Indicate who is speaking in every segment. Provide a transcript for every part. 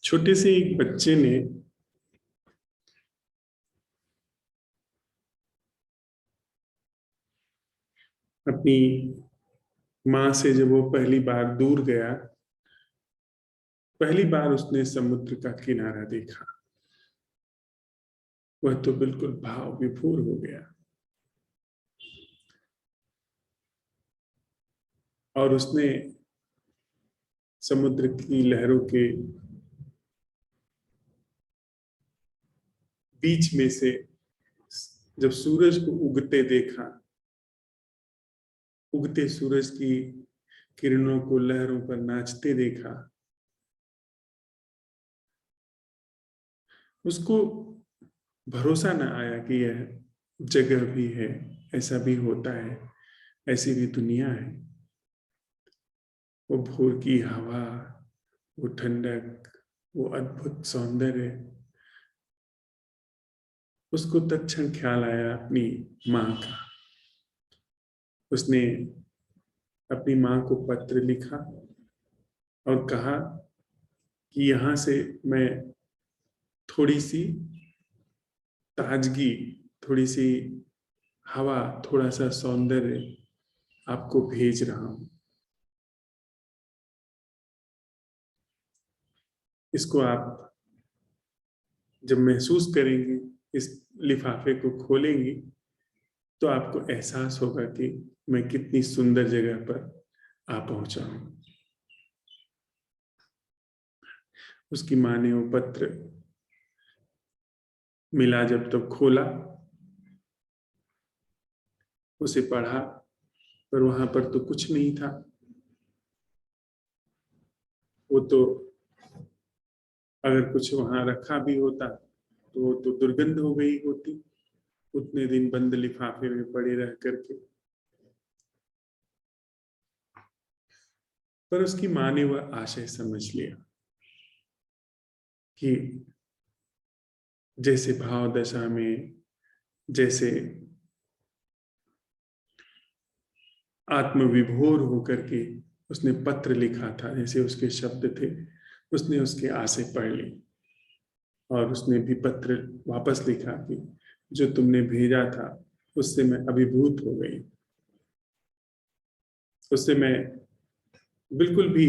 Speaker 1: छोटे से एक बच्चे ने अपनी माँ से जब वो पहली बार दूर गया, पहली बार उसने समुद्र का किनारा देखा। वह तो बिल्कुल भाव विभोर हो गया और उसने समुद्र की लहरों के बीच में से जब सूरज को उगते देखा, उगते सूरज की किरणों को लहरों पर नाचते देखा, उसको भरोसा न आया कि यह जगह भी है, ऐसा भी होता है, ऐसी भी दुनिया है। वो भोर की हवा, वो ठंडक, वो अद्भुत सौंदर्य, उसको तत्क्षण ख्याल आया अपनी माँ का। उसने अपनी माँ को पत्र लिखा और कहा कि यहाँ से मैं थोड़ी सी ताजगी, थोड़ी सी हवा, थोड़ा सा सौंदर्य आपको भेज रहा हूं। इसको आप जब महसूस करेंगे, इस लिफाफे को खोलेंगी, तो आपको एहसास होगा कि मैं कितनी सुंदर जगह पर आ पहुंचा हूं। उसकी माँ ने वो पत्र मिला जब तब खोला, उसे पढ़ा, पर वहां पर तो कुछ नहीं था। वो तो अगर कुछ वहां रखा भी होता तो वो तो दुर्गंध हो गई होती, उतने दिन बंद लिफाफे में पड़े रह करके। पर उसकी माँ ने वह आशय समझ लिया कि जैसे भाव दशा में, जैसे आत्मविभोर होकर के उसने पत्र लिखा था, जैसे उसके शब्द थे, उसने उसके आशय पढ़ ली और उसने भी पत्र वापस लिखा कि जो तुमने भेजा था उससे मैं अभिभूत हो गई, उससे मैं बिल्कुल भी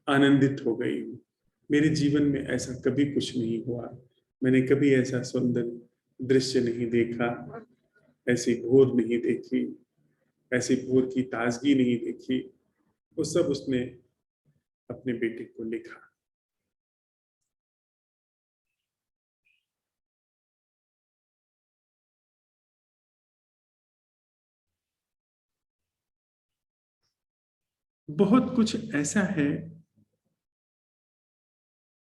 Speaker 1: आनंदित हो गई हूँ। मेरे जीवन में ऐसा कभी कुछ नहीं हुआ, मैंने कभी ऐसा सुंदर दृश्य नहीं देखा, ऐसी भोर नहीं देखी, ऐसी भोर की ताजगी नहीं देखी। वो सब उसने अपने बेटे को लिखा। बहुत कुछ ऐसा है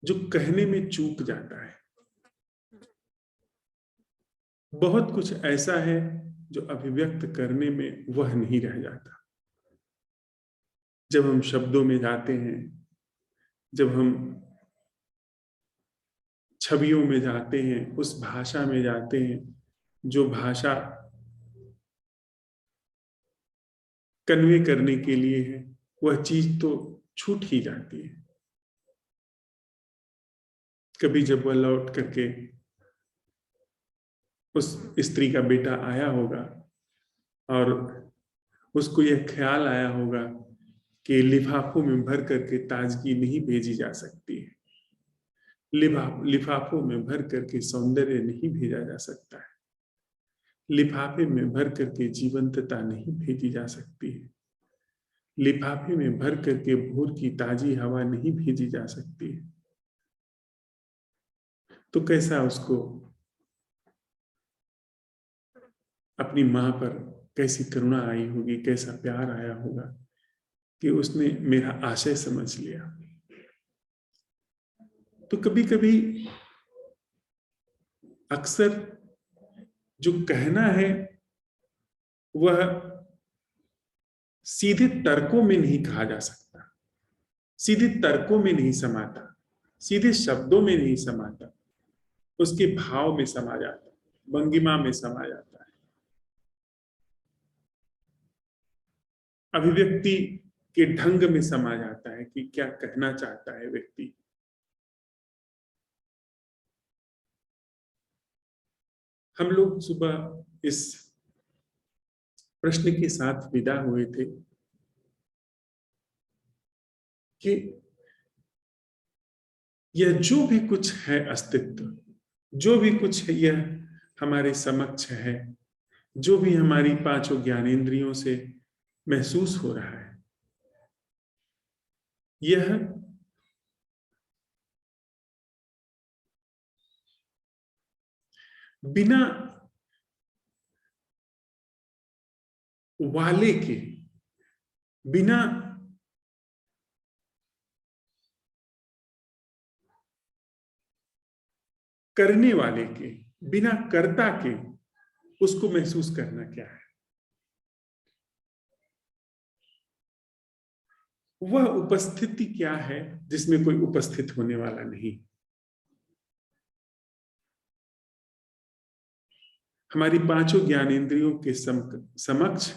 Speaker 1: जो कहने में चूक जाता है, बहुत कुछ ऐसा है जो अभिव्यक्त करने में वह नहीं रह जाता। जब हम शब्दों में जाते हैं, जब हम छवियों में जाते हैं, उस भाषा में जाते हैं जो भाषा कन्वे करने के लिए है, वह चीज तो छूट ही जाती है। कभी जब वह लौट करके उस स्त्री का बेटा आया होगा और उसको यह ख्याल आया होगा कि लिफाफों में भर करके ताजगी नहीं भेजी जा सकती है, लिफाफों में भर करके सौंदर्य नहीं भेजा जा सकता है, लिफाफे में भर करके जीवंतता नहीं भेजी जा सकती है, लिफाफे में भर करके भोर की ताजी हवा नहीं भेजी जा सकती है। तो कैसा उसको अपनी माँ पर कैसी करुणा आई होगी, कैसा प्यार आया होगा कि उसने मेरा आशय समझ लिया। तो कभी कभी अक्सर जो कहना है वह सीधे तर्कों में नहीं कहा जा सकता, सीधे तर्कों में नहीं समाता, सीधे शब्दों में नहीं समाता, उसके भाव में समा जाता है, भंगिमा में समा जाता है, अभिव्यक्ति के ढंग में समा जाता है कि क्या कहना चाहता है व्यक्ति। हम लोग सुबह इस प्रश्न के साथ विदा हुए थे कि यह जो भी कुछ है अस्तित्व, जो भी कुछ है यह हमारे समक्ष है, जो भी हमारी पांचों ज्ञानेंद्रियों से महसूस हो रहा है, यह बिना वाले के, बिना करने वाले के, बिना कर्ता के उसको महसूस करना क्या है? वह उपस्थिति क्या है जिसमें कोई उपस्थित होने वाला नहीं? हमारी पांचों ज्ञानेंद्रियों के समक्ष,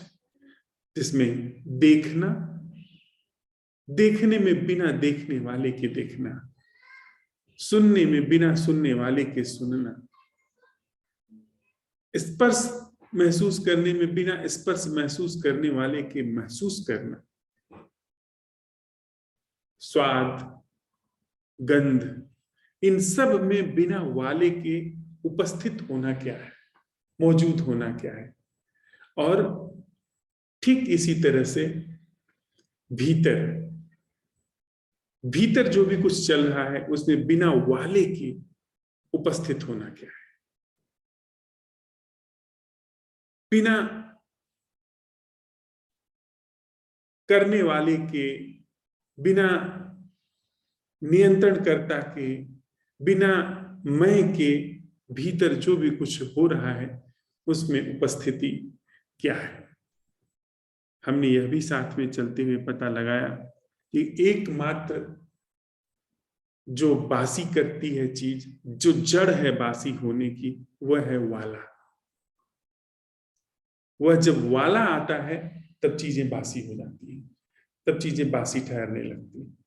Speaker 1: जिसमें देखना, देखने में बिना देखने वाले के देखना, सुनने में बिना सुनने वाले के सुनना, स्पर्श महसूस करने में बिना स्पर्श महसूस करने वाले के महसूस करना, स्वाद, गंध, इन सब में बिना वाले के उपस्थित होना क्या है, मौजूद होना क्या है? और ठीक इसी तरह से भीतर, भीतर जो भी कुछ चल रहा है उसमें बिना वाले के उपस्थित होना क्या है? बिना करने वाले के, बिना नियंत्रणकर्ता के, बिना मैं के भीतर जो भी कुछ हो रहा है उसमें उपस्थिति क्या है? हमने यह भी साथ में चलते हुए पता लगाया कि एकमात्र जो बासी करती है चीज, जो जड़ है बासी होने की, वह है वाला। वह जब वाला आता है तब चीजें बासी हो जाती हैं, तब चीजें बासी ठहरने लगती हैं।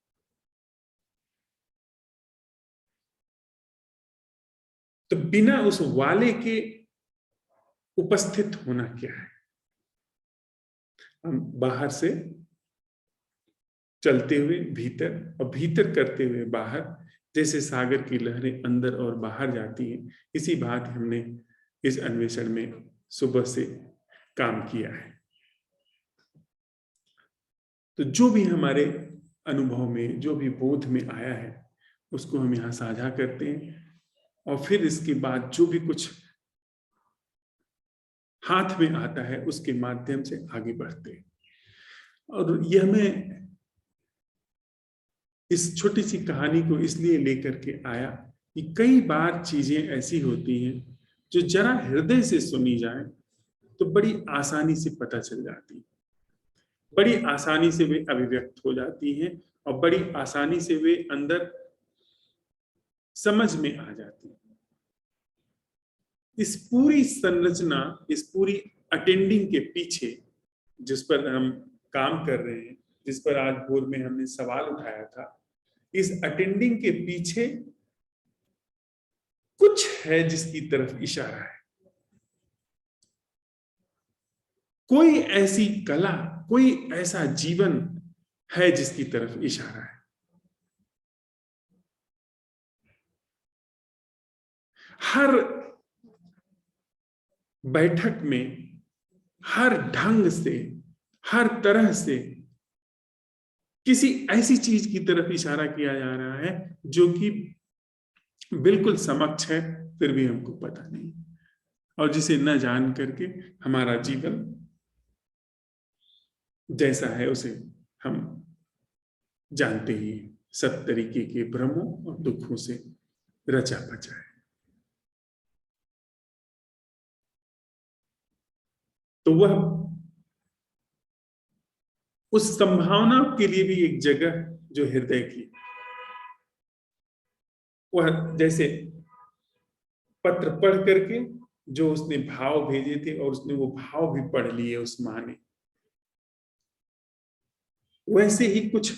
Speaker 1: तो बिना उस वाले के उपस्थित होना क्या है? हम बाहर से चलते हुए भीतर और भीतर करते हुए बाहर, जैसे सागर की लहरें अंदर और बाहर जाती हैं, इसी बात हमने इस अन्वेषण में सुबह से काम किया है। तो जो भी हमारे अनुभव में, जो भी बोध में आया है, उसको हम यहाँ साझा करते हैं और फिर इसके बाद जो भी कुछ हाथ में आता है उसके माध्यम से आगे बढ़ते हैं। और यह मैं इस छोटी सी कहानी को इसलिए लेकर के आया कि कई बार चीजें ऐसी होती हैं जो जरा हृदय से सुनी जाए तो बड़ी आसानी से पता चल जाती है, बड़ी आसानी से वे अभिव्यक्त हो जाती हैं और बड़ी आसानी से वे अंदर समझ में आ जाती है। इस पूरी संरचना, इस पूरी अटेंडिंग के पीछे जिस पर हम काम कर रहे हैं, जिस पर आज भोर में हमने सवाल उठाया था, इस अटेंडिंग के पीछे कुछ है जिसकी तरफ इशारा है। कोई ऐसी कला, कोई ऐसा जीवन है जिसकी तरफ इशारा है। हर बैठक में, हर ढंग से, हर तरह से किसी ऐसी चीज की तरफ इशारा किया जा रहा है जो कि बिल्कुल समक्ष है, फिर भी हमको पता नहीं, और जिसे न जान करके हमारा जीवन जैसा है उसे हम जानते ही हैं, सब तरीके के भ्रमों और दुखों से रचा बचा है। तो वह उस संभावना के लिए भी एक जगह जो हृदय की, वह जैसे पत्र पढ़ करके जो उसने भाव भेजे थे और उसने वो भाव भी पढ़ लिए उस माँ ने, वैसे ही कुछ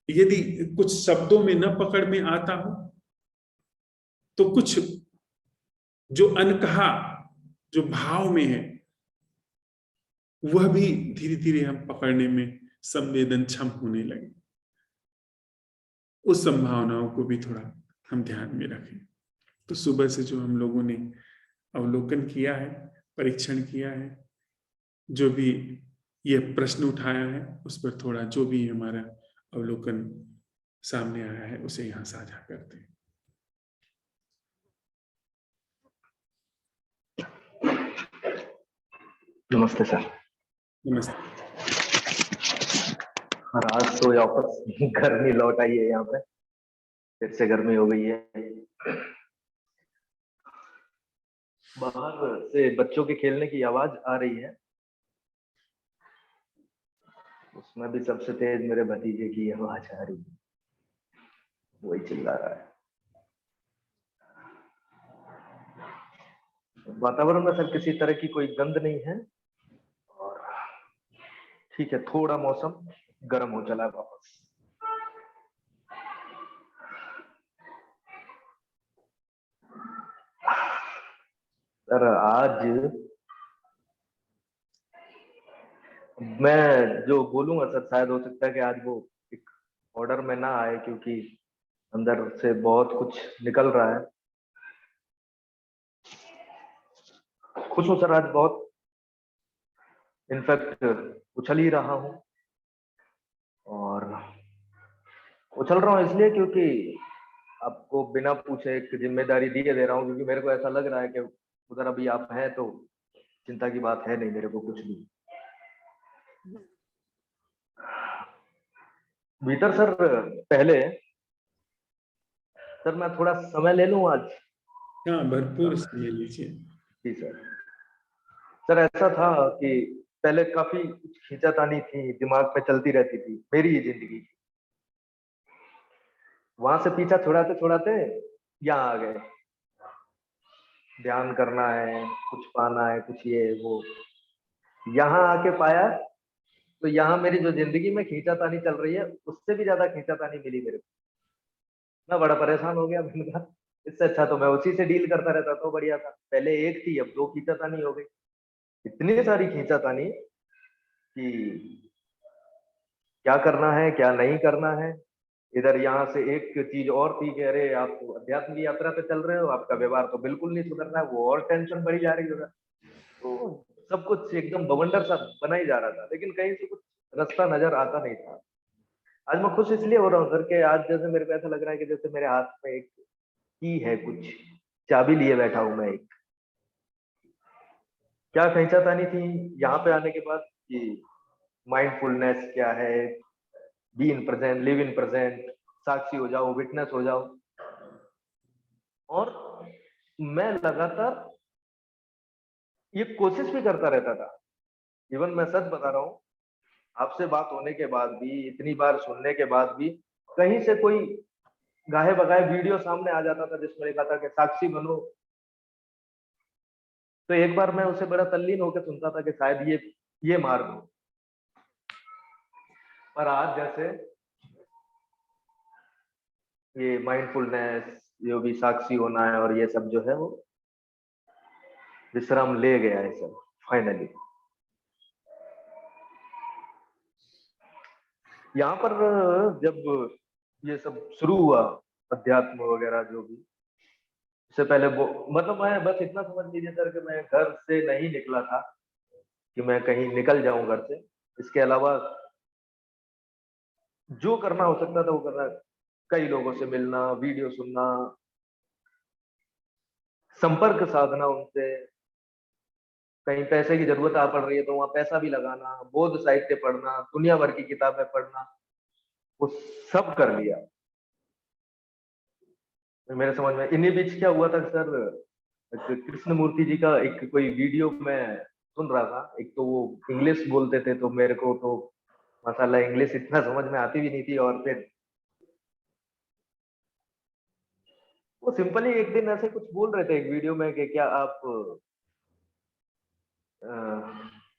Speaker 1: यदि कुछ शब्दों में न पकड़ में आता हो तो कुछ जो अनकहा जो भाव में है, वह भी धीरे धीरे हम पकड़ने में संवेदनक्षम होने लगे। उस संभावनाओं को भी थोड़ा हम ध्यान में रखें। तो सुबह से जो हम लोगों ने अवलोकन किया है, परीक्षण किया है, जो भी ये प्रश्न उठाया है, उस पर थोड़ा जो भी हमारा अवलोकन सामने आया है उसे यहाँ साझा करते हैं।
Speaker 2: नमस्ते सर।
Speaker 1: नमस्ते।
Speaker 2: और आज तो वापस गर्मी लौट आई है, यहाँ पे फिर से गर्मी हो गई है। बाहर से बच्चों के खेलने की आवाज आ रही है, उसमें भी सबसे तेज मेरे भतीजे की आवाज आ रही है, वही चिल्ला रहा है। वातावरण में सर किसी तरह की कोई गंध नहीं है, और ठीक है, थोड़ा मौसम गर्म हो चला है वापस। सर आज मैं जो बोलूंगा सर, शायद हो सकता है कि आज वो एक ऑर्डर में ना आए, क्योंकि अंदर से बहुत कुछ निकल रहा है। खुश हूं सर आज बहुत, इनफैक्ट उछल ही रहा हूं, और उछल रहा हूं इसलिए क्योंकि आपको बिना पूछे एक जिम्मेदारी दिए दे रहा हूं, क्योंकि मेरे को ऐसा लग रहा है कि उधर अभी आप हैं तो चिंता की बात है नहीं मेरे को कुछ भी। भीतर सर पहले सर मैं थोड़ा समय ले लूं आज।
Speaker 1: हाँ, भरपूर समय लीजिए।
Speaker 2: जी सर। सर ऐसा था कि पहले काफी कुछ खींचातानी थी, दिमाग में चलती रहती थी मेरी ही जिंदगी। वहां से पीछा छुड़ाते छुड़ाते यहाँ आ गए। ध्यान करना है, कुछ पाना है, कुछ ये वो। यहाँ आके पाया तो यहाँ मेरी जो जिंदगी में खींचातानी चल रही है, उससे भी ज्यादा खींचातानी मिली मेरे को। मैं बड़ा परेशान हो गया। मैंने कहा इससे अच्छा तो मैं उसी से डील करता रहता तो बढ़िया था। पहले एक थी, अब दो खींचातानी हो गई। इतनी सारी खींचातानी कि क्या करना है क्या नहीं करना है। इधर यहाँ से एक चीज और थी कि अरे आप अध्यात्म की यात्रा पे चल रहे हो, आपका व्यवहार तो बिल्कुल नहीं सुधर रहा है, वो और टेंशन बढ़ी जा रही है उधर। तो सब कुछ एकदम बवंडर सा बना ही जा रहा था, लेकिन कहीं से कुछ रास्ता नजर आता नहीं था। आज मैं खुश इसलिए हो रहा हूँ सर कि आज जैसे मेरे को ऐसा लग रहा है कि जैसे मेरे हाथ में एक की है, कुछ चाबी लिए बैठा हूं मैं एक। क्या खींचातानी थी यहाँ पे आने के बाद कि माइंडफुलनेस क्या है, be in present, live in present, साक्षी हो जाओ, विटनेस हो जाओ। और मैं लगातार ये कोशिश भी करता रहता था। इवन मैं सच बता रहा हूँ, आपसे बात होने के बाद भी, इतनी बार सुनने के बाद भी, कहीं से कोई गाहे बगाए वीडियो सामने आ जाता था जिसमें लिखा था कि साक्षी बनो, तो एक बार मैं उसे बड़ा तल्लीन होकर सुनता था कि शायद ये मार्ग हो। पर आज जैसे ये माइंडफुलनेस, जो भी साक्षी होना है और ये सब जो है वो विश्राम ले गया है सब फाइनली। यहाँ पर जब ये सब शुरू हुआ, अध्यात्म वगैरह जो भी, इससे पहले वो मतलब मैं बस इतना समझ लीजिए सर कि मैं घर से नहीं निकला था कि मैं कहीं निकल जाऊं घर से। इसके अलावा जो करना हो सकता था वो करना, कई लोगों से मिलना, वीडियो सुनना, संपर्क साधना उनसे, कहीं पैसे की जरूरत आ पड़ रही है तो वहां पैसा भी लगाना, बौद्ध साहित्य पढ़ना, दुनिया भर की किताबें पढ़ना, वो सब कर लिया। मेरे समझ में इन्हीं बीच क्या हुआ था सर, कृष्ण मूर्ति जी का एक कोई वीडियो मैं सुन रहा था। एक तो वो इंग्लिश बोलते थे तो मेरे को तो माशाल्लाह इंग्लिश इतना समझ में आती भी नहीं थी, और फिर वो सिंपली एक दिन ऐसे कुछ बोल रहे थे एक वीडियो में कि क्या आप अ,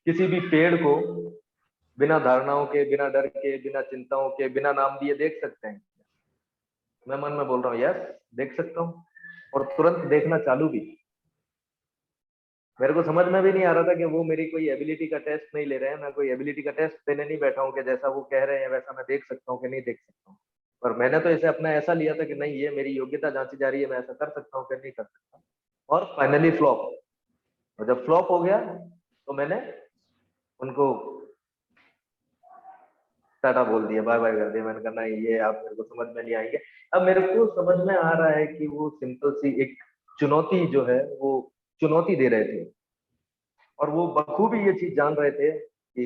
Speaker 2: किसी भी पेड़ को बिना धारणाओं के, बिना डर के, बिना चिंताओं के, बिना नाम दिए देख सकते हैं। मैं मन में बोल रहा हूँ यस, देख सकता हूँ, और तुरंत देखना चालू भी। मेरे को समझ में भी नहीं आ रहा था कि वो मेरी कोई एबिलिटी का टेस्ट नहीं ले रहे हैं। मैं कोई एबिलिटी का टेस्ट देने नहीं बैठा हूँ कि जैसा वो कह रहे हैं वैसा मैं देख सकता हूँ कि नहीं देख सकता हूँ। पर मैंने तो इसे अपना ऐसा लिया था कि नहीं, ये मेरी योग्यता जांची जा रही है, मैं ऐसा कर सकता हूँ कि नहीं कर सकता। और फाइनली फ्लॉप। और जब फ्लॉप हो गया तो मैंने उनको टाटा बोल दिया, बाय बाय कर दिया। मैंने कहा नहीं, ये आप मेरे को समझ में नहीं आएंगे। अब मेरे को समझ में आ रहा है कि वो सिंपल सी एक चुनौती जो है वो चुनौती दे रहे थे, और वो बखूबी ये चीज जान रहे थे कि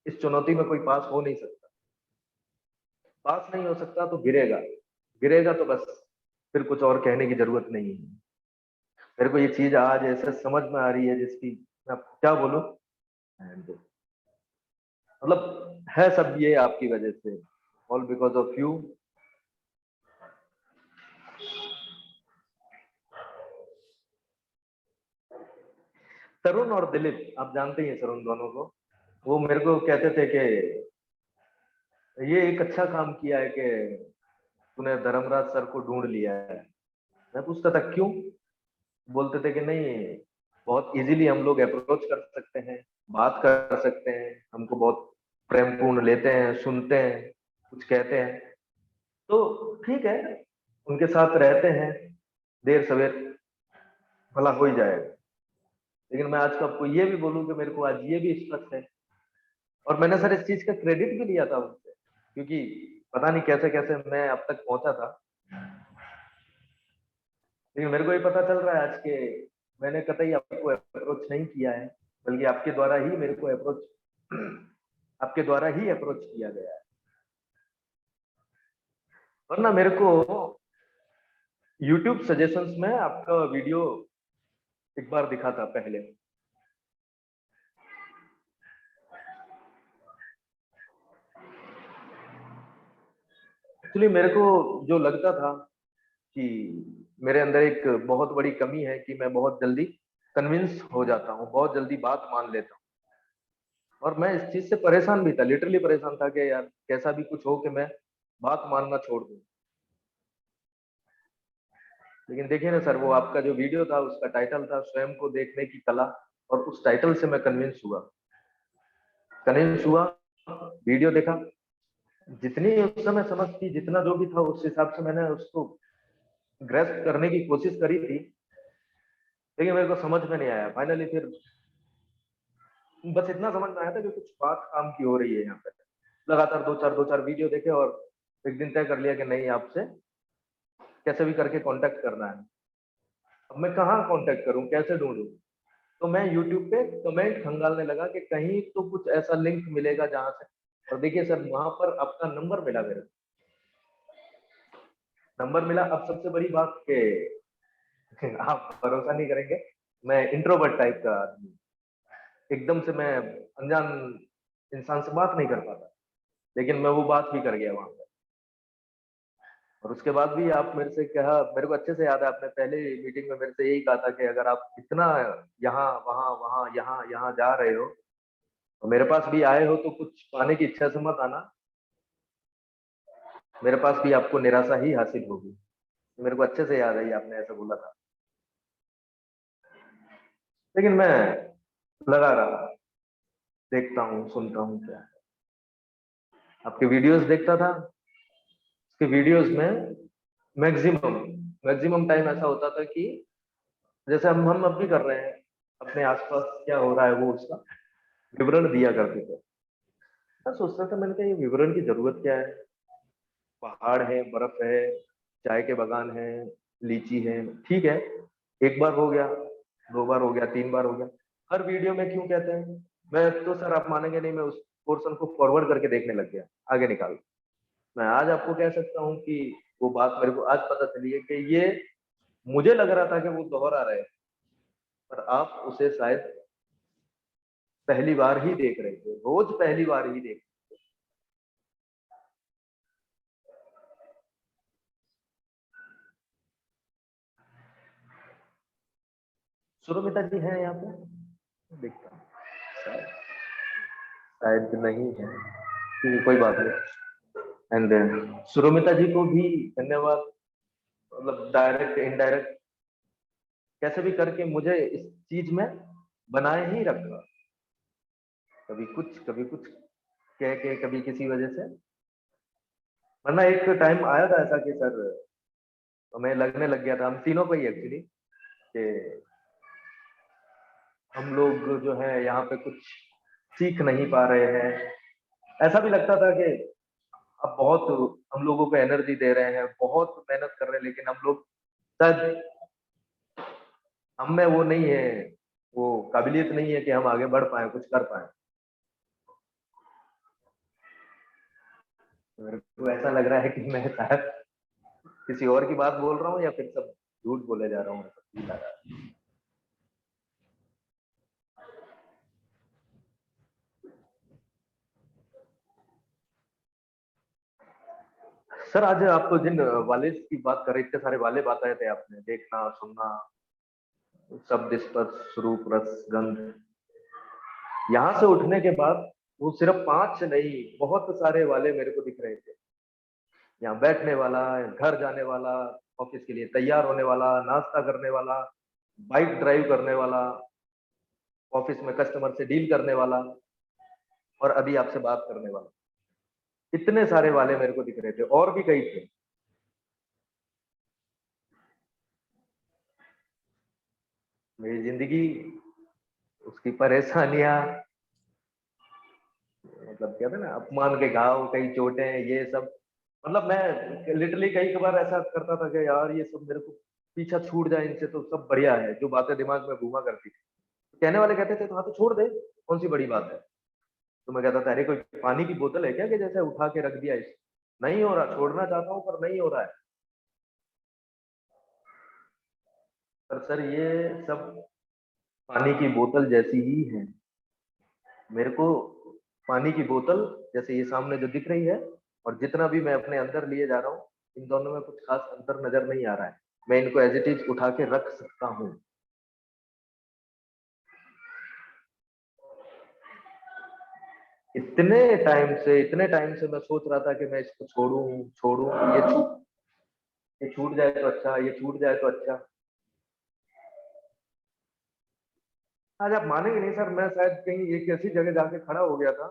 Speaker 2: इस चुनौती में कोई पास हो नहीं सकता। पास नहीं हो सकता तो गिरेगा, गिरेगा तो बस फिर कुछ और कहने की जरूरत नहीं है। मेरे को ये चीज आज ऐसे समझ में आ रही है जिसकी मैं आपको क्या बोलूं। मतलब है सब ये आपकी वजह से, ऑल बिकॉज ऑफ यू। तरुण और दिलीप, आप जानते ही हैं सर उन दोनों को। वो मेरे को कहते थे कि ये एक अच्छा काम किया है कि तूने धर्मराज सर को ढूंढ लिया है। मैं पूछता था क्यों? बोलते थे कि नहीं, बहुत इजीली हम लोग अप्रोच कर सकते हैं, बात कर सकते हैं, हमको बहुत प्रेमपूर्ण लेते हैं, सुनते हैं, कुछ कहते हैं, तो ठीक है, उनके साथ रहते हैं, देर सवेर भला हो ही जाएगा। लेकिन मैं आज को आपको ये भी बोलूं कि मेरे को आज ये भी स्पष्ट है, और मैंने सर इस चीज का क्रेडिट भी लिया था उनसे, क्योंकि पता नहीं कैसे कैसे मैं अब तक पहुंचा था। लेकिन मेरे को ये पता चल रहा है आज के मैंने कतई आपको अप्रोच नहीं किया है, बल्कि आपके द्वारा ही मेरे को अप्रोच आपके द्वारा ही अप्रोच किया गया है। वरना मेरे को YouTube सजेशंस में आपका वीडियो एक बार दिखा था पहले। एक्चुअली मेरे को जो लगता था कि मेरे अंदर एक बहुत बड़ी कमी है कि मैं बहुत जल्दी कन्विंस हो जाता हूँ, बहुत जल्दी बात मान लेता हूँ। और मैं इस चीज से परेशान भी था, लिटरली परेशान था कि यार कैसा भी कुछ हो कि मैं बात मानना छोड़ दूं। लेकिन देखिए ना सर, वो आपका जो वीडियो था उसका टाइटल था स्वयं को देखने की कला, और उस टाइटल से मैं कन्विंस हुआ। वीडियो देखा, जितनी उस समय समझ थी, जितना जो भी था उस हिसाब से मैंने उसको ग्रेस्प करने की कोशिश करी थी, लेकिन मेरे को समझ में नहीं आया। फाइनली फिर बस इतना समझ में आया था कि कुछ बात काम की हो रही है यहाँ पे। लगातार दो चार वीडियो देखे और एक दिन तय कर लिया कि नहीं, आपसे कैसे भी करके कांटेक्ट करना है। अब मैं कहाँ कांटेक्ट करूं, कैसे ढूंढूं? तो मैं यूट्यूब पे कमेंट खंगालने लगा कि कहीं तो कुछ ऐसा लिंक मिलेगा जहां से। और देखिए सर, वहां पर आपका नंबर मिला, मेरा नंबर मिला। अब सबसे बड़ी बात के आप भरोसा नहीं करेंगे, मैं इंट्रोवर्ट टाइप का आदमी, एकदम से मैं अनजान इंसान से बात नहीं कर पाता, लेकिन मैं वो बात भी कर गया वहां पे। और उसके बाद भी आप मेरे से कहा, मेरे को अच्छे से याद है, आपने पहले मीटिंग में मेरे से यही कहा था कि अगर आप इतना यहाँ वहां वहां यहाँ यहाँ जा रहे हो, तो मेरे पास भी आए हो तो कुछ पाने की इच्छा से मत आना, मेरे पास भी आपको निराशा ही हासिल होगी। मेरे को अच्छे से याद है, ये आपने ऐसा बोला था। लेकिन मैं लगा रहा, देखता हूँ सुनता हूँ क्या है। आपके वीडियोस देखता था, उसके वीडियोस में मैक्सिमम मैक्सिमम टाइम ऐसा होता था कि जैसे हम अब भी कर रहे हैं, अपने आसपास क्या हो रहा है वो उसका विवरण दिया करते थे। मैं सोचता था, मैंने कहा ये विवरण की जरूरत क्या है? पहाड़ है, बर्फ है, चाय के बागान है, लीची है, ठीक है, एक बार हो गया, दो बार हो गया, तीन बार हो गया, हर वीडियो में क्यों कहते हैं? मैं तो सर, आप मानेंगे नहीं, मैं उस पोर्शन को फॉरवर्ड करके देखने लग गया, आगे निकाल। मैं आज आपको कह सकता हूँ कि वो बात मेरे को आज पता चली है कि ये मुझे लग रहा था कि वो दोहरा रहे, पर आप उसे शायद पहली बार ही देख रहे थे, रोज पहली बार ही देख। सुरमिता जी हैं यहाँ पे? देखता हूँ, शायद शायद नहीं है, कोई बात नहीं। एंड सुरमिता जी को भी धन्यवाद, मतलब डायरेक्ट इनडायरेक्ट कैसे भी करके मुझे इस चीज में बनाए ही रखा, कभी कुछ कह के, कभी किसी वजह से। वरना एक टाइम आया था ऐसा कि सर हमें लगने लग गया था, हम तीनों को ही एक्चुअली, कि हम लोग जो है यहाँ पे कुछ सीख नहीं पा रहे हैं। ऐसा भी लगता था कि अब बहुत हम लोगों को एनर्जी दे रहे हैं, बहुत मेहनत कर रहे हैं, लेकिन हम लोग शायद हम में वो नहीं है, वो काबिलियत नहीं है कि हम आगे बढ़ पाए, कुछ कर पाए। मेरे को ऐसा लग रहा है कि मैं शायद किसी और की बात बोल रहा हूँ, या फिर सब झूठ बोले जा रहा हूँ, ऐसा फील आ रहा है। सर आज आप जिन वाले की बात कर रहे, इतने सारे वाले बताए थे आपने, देखना, सुनना, शब्द, स्पर्श, रूप, रस, गंध, यहाँ से उठने के बाद वो सिर्फ 5 नहीं, बहुत सारे वाले मेरे को दिख रहे थे। यहाँ बैठने वाला, घर जाने वाला, ऑफिस के लिए तैयार होने वाला, नाश्ता करने वाला, बाइक ड्राइव करने वाला, ऑफिस में कस्टमर से डील करने वाला, और अभी आपसे बात करने वाला। इतने सारे वाले मेरे को दिख रहे थे, और भी कई थे। मेरी जिंदगी, उसकी परेशानियां, मतलब कहते हैं ना, अपमान के घाव, कई चोटें, ये सब। मतलब मैं लिटरली कई बार ऐसा करता था कि यार ये सब मेरे को पीछा छूट जाए इनसे तो सब बढ़िया है, जो बातें दिमाग में घूमा करती थी। कहने वाले कहते थे तो हाँ तो छोड़ दे, कौन सी बड़ी बात है। तो मैं कहता था अरे कोई पानी की बोतल है क्या कि जैसे उठा के रख दिया इस, नहीं हो रहा, छोड़ना चाहता हूँ पर नहीं हो रहा है। पर सर ये सब पानी की बोतल जैसी ही है मेरे को। पानी की बोतल जैसे ये सामने जो दिख रही है, और जितना भी मैं अपने अंदर लिए जा रहा हूँ, इन दोनों में कुछ खास अंतर नजर नहीं आ रहा है। मैं इनको एज इट इज उठा के रख सकता हूँ। इतने टाइम से मैं सोच रहा था कि मैं इसको छोड़ूं, छोड़ूं, ये छूट जाए तो अच्छा, ये छूट जाए तो अच्छा। आज आप मानेंगे नहीं सर, मैं शायद कहीं एक ऐसी जगह जाके खड़ा हो गया था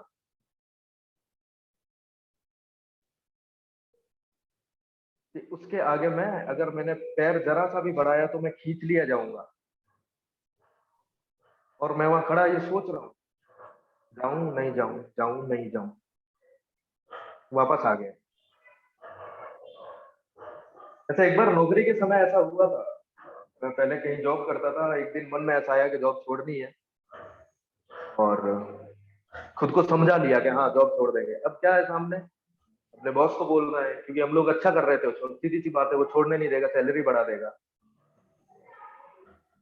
Speaker 2: कि उसके आगे मैं, अगर मैंने पैर जरा सा भी बढ़ाया तो मैं खींच लिया जाऊंगा। और मैं वहां खड़ा ये सोच रहा हूँ, जाऊं नहीं जाऊं, जाऊं नहीं जाऊं, वापस आ गया। ऐसा एक बार नौकरी के समय ऐसा हुआ था, मैं पहले कहीं जॉब करता था, एक दिन मन में ऐसा आया कि जॉब छोड़नी है, और खुद को समझा लिया कि हाँ जॉब छोड़ देंगे। अब क्या है, सामने अपने बॉस को बोलना है, क्योंकि हम लोग अच्छा कर रहे थे, सीधी सी बात है, वो छोड़ने नहीं देगा, सैलरी बढ़ा देगा।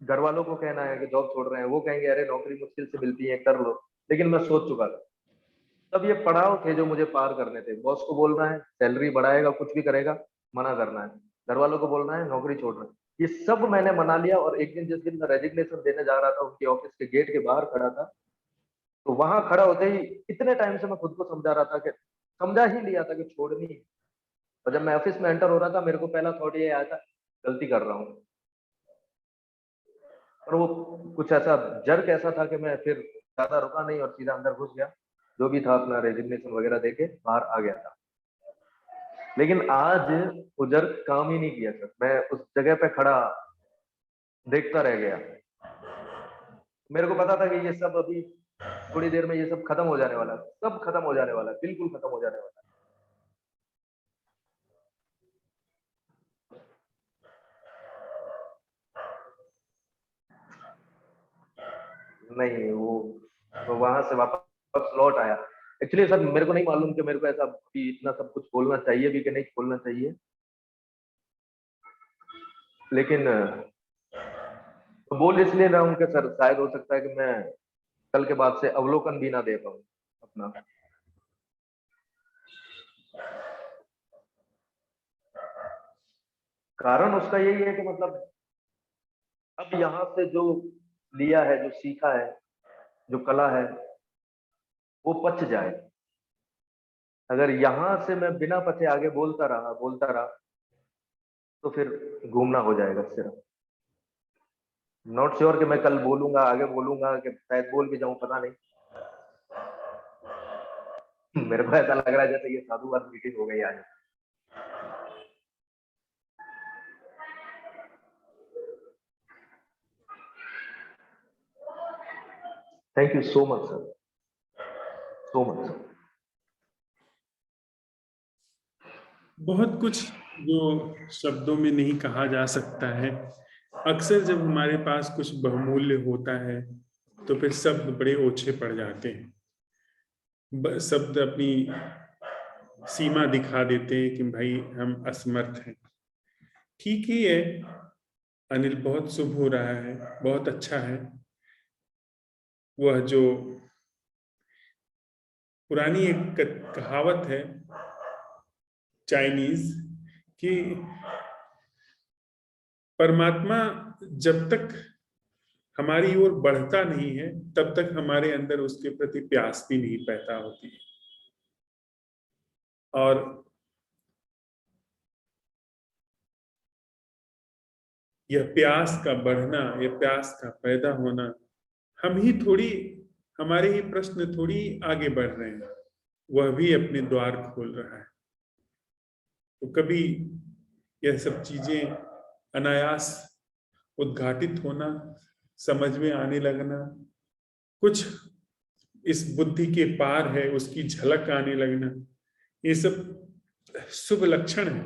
Speaker 2: घर वालों को कहना है कि जॉब छोड़ रहे हैं, वो कहेंगे अरे नौकरी मुश्किल से मिलती है, कर लो। लेकिन मैं सोच चुका था, तब ये पड़ाव थे जो मुझे पार करने थे। बॉस को बोलना है सैलरी बढ़ाएगा, कुछ भी करेगा, मना करना है। घर वालों को बोलना है नौकरी छोड़ना है। ये सब मैंने मना लिया, और एक दिन जिस दिन मैं रेजिग्नेशन देने जा रहा था, उनके ऑफिस के गेट के बाहर खड़ा था, तो वहां खड़ा होते ही इतने टाइम से मैं खुद को समझा रहा था कि समझा ही लिया था कि छोड़नी है। और जब मैं ऑफिस में एंटर हो रहा था, मेरे को पहला थॉट ये आया था, गलती कर रहा हूँ। और वो कुछ ऐसा जर्क ऐसा था कि मैं फिर ज्यादा रुका नहीं और सीधा अंदर घुस गया। जो भी था अपना रेजिग्नेशन वगैरह देके बाहर आ गया था। लेकिन आज वो जर्क काम ही नहीं किया सर, मैं उस जगह पे खड़ा देखता रह गया। मेरे को पता था कि ये सब अभी थोड़ी देर में ये सब खत्म हो जाने वाला है, सब खत्म हो जाने वाला है, बिल्कुल खत्म हो जाने वाला है। नहीं वो वहां से वापस लौट आया। एक्चुअली सर मेरे को नहीं मालूम कि मेरे को ऐसा भी इतना सब कुछ बोलना चाहिए भी कि नहीं बोलना चाहिए, लेकिन तो बोल इसलिए रहा हूँ कि सर शायद हो सकता है कि मैं कल के बाद से अवलोकन भी ना दे पाऊँ अपना। कारण उसका यही है कि मतलब अब यहाँ से जो लिया है, जो सीखा है, जो कला है, वो पच जाए। अगर यहाँ से मैं बिना पचे आगे बोलता रहा तो फिर घूमना हो जाएगा सिर्फ। नॉट श्योर कि मैं कल बोलूंगा, आगे बोलूंगा कि शायद बोल भी जाऊं, पता नहीं। मेरे को ऐसा लग रहा है जैसे ये साधुवाद मीटिंग हो गई आज। Thank you so much sir, so much sir.
Speaker 1: बहुत कुछ जो शब्दों में नहीं कहा जा सकता है। अक्सर जब हमारे पास कुछ बहुमूल्य होता है तो फिर शब्द बड़े ओछे पड़ जाते हैं। शब्द अपनी सीमा दिखा देते हैं कि भाई हम असमर्थ हैं। ठीक ही है अनिल, बहुत शुभ हो रहा है, बहुत अच्छा है। वह जो पुरानी एक कहावत है चाइनीज कि परमात्मा जब तक हमारी ओर बढ़ता नहीं है तब तक हमारे अंदर उसके प्रति प्यास भी नहीं पैदा होती है। और यह प्यास का बढ़ना, यह प्यास का पैदा होना, हम ही थोड़ी, हमारे ही प्रश्न थोड़ी आगे बढ़ रहे हैं, वह भी अपने द्वार खोल रहा है। तो कभी यह सब चीजें अनायास उद्घाटित होना, समझ में आने लगना, कुछ इस बुद्धि के पार है उसकी झलक आने लगना, ये सब शुभ लक्षण है।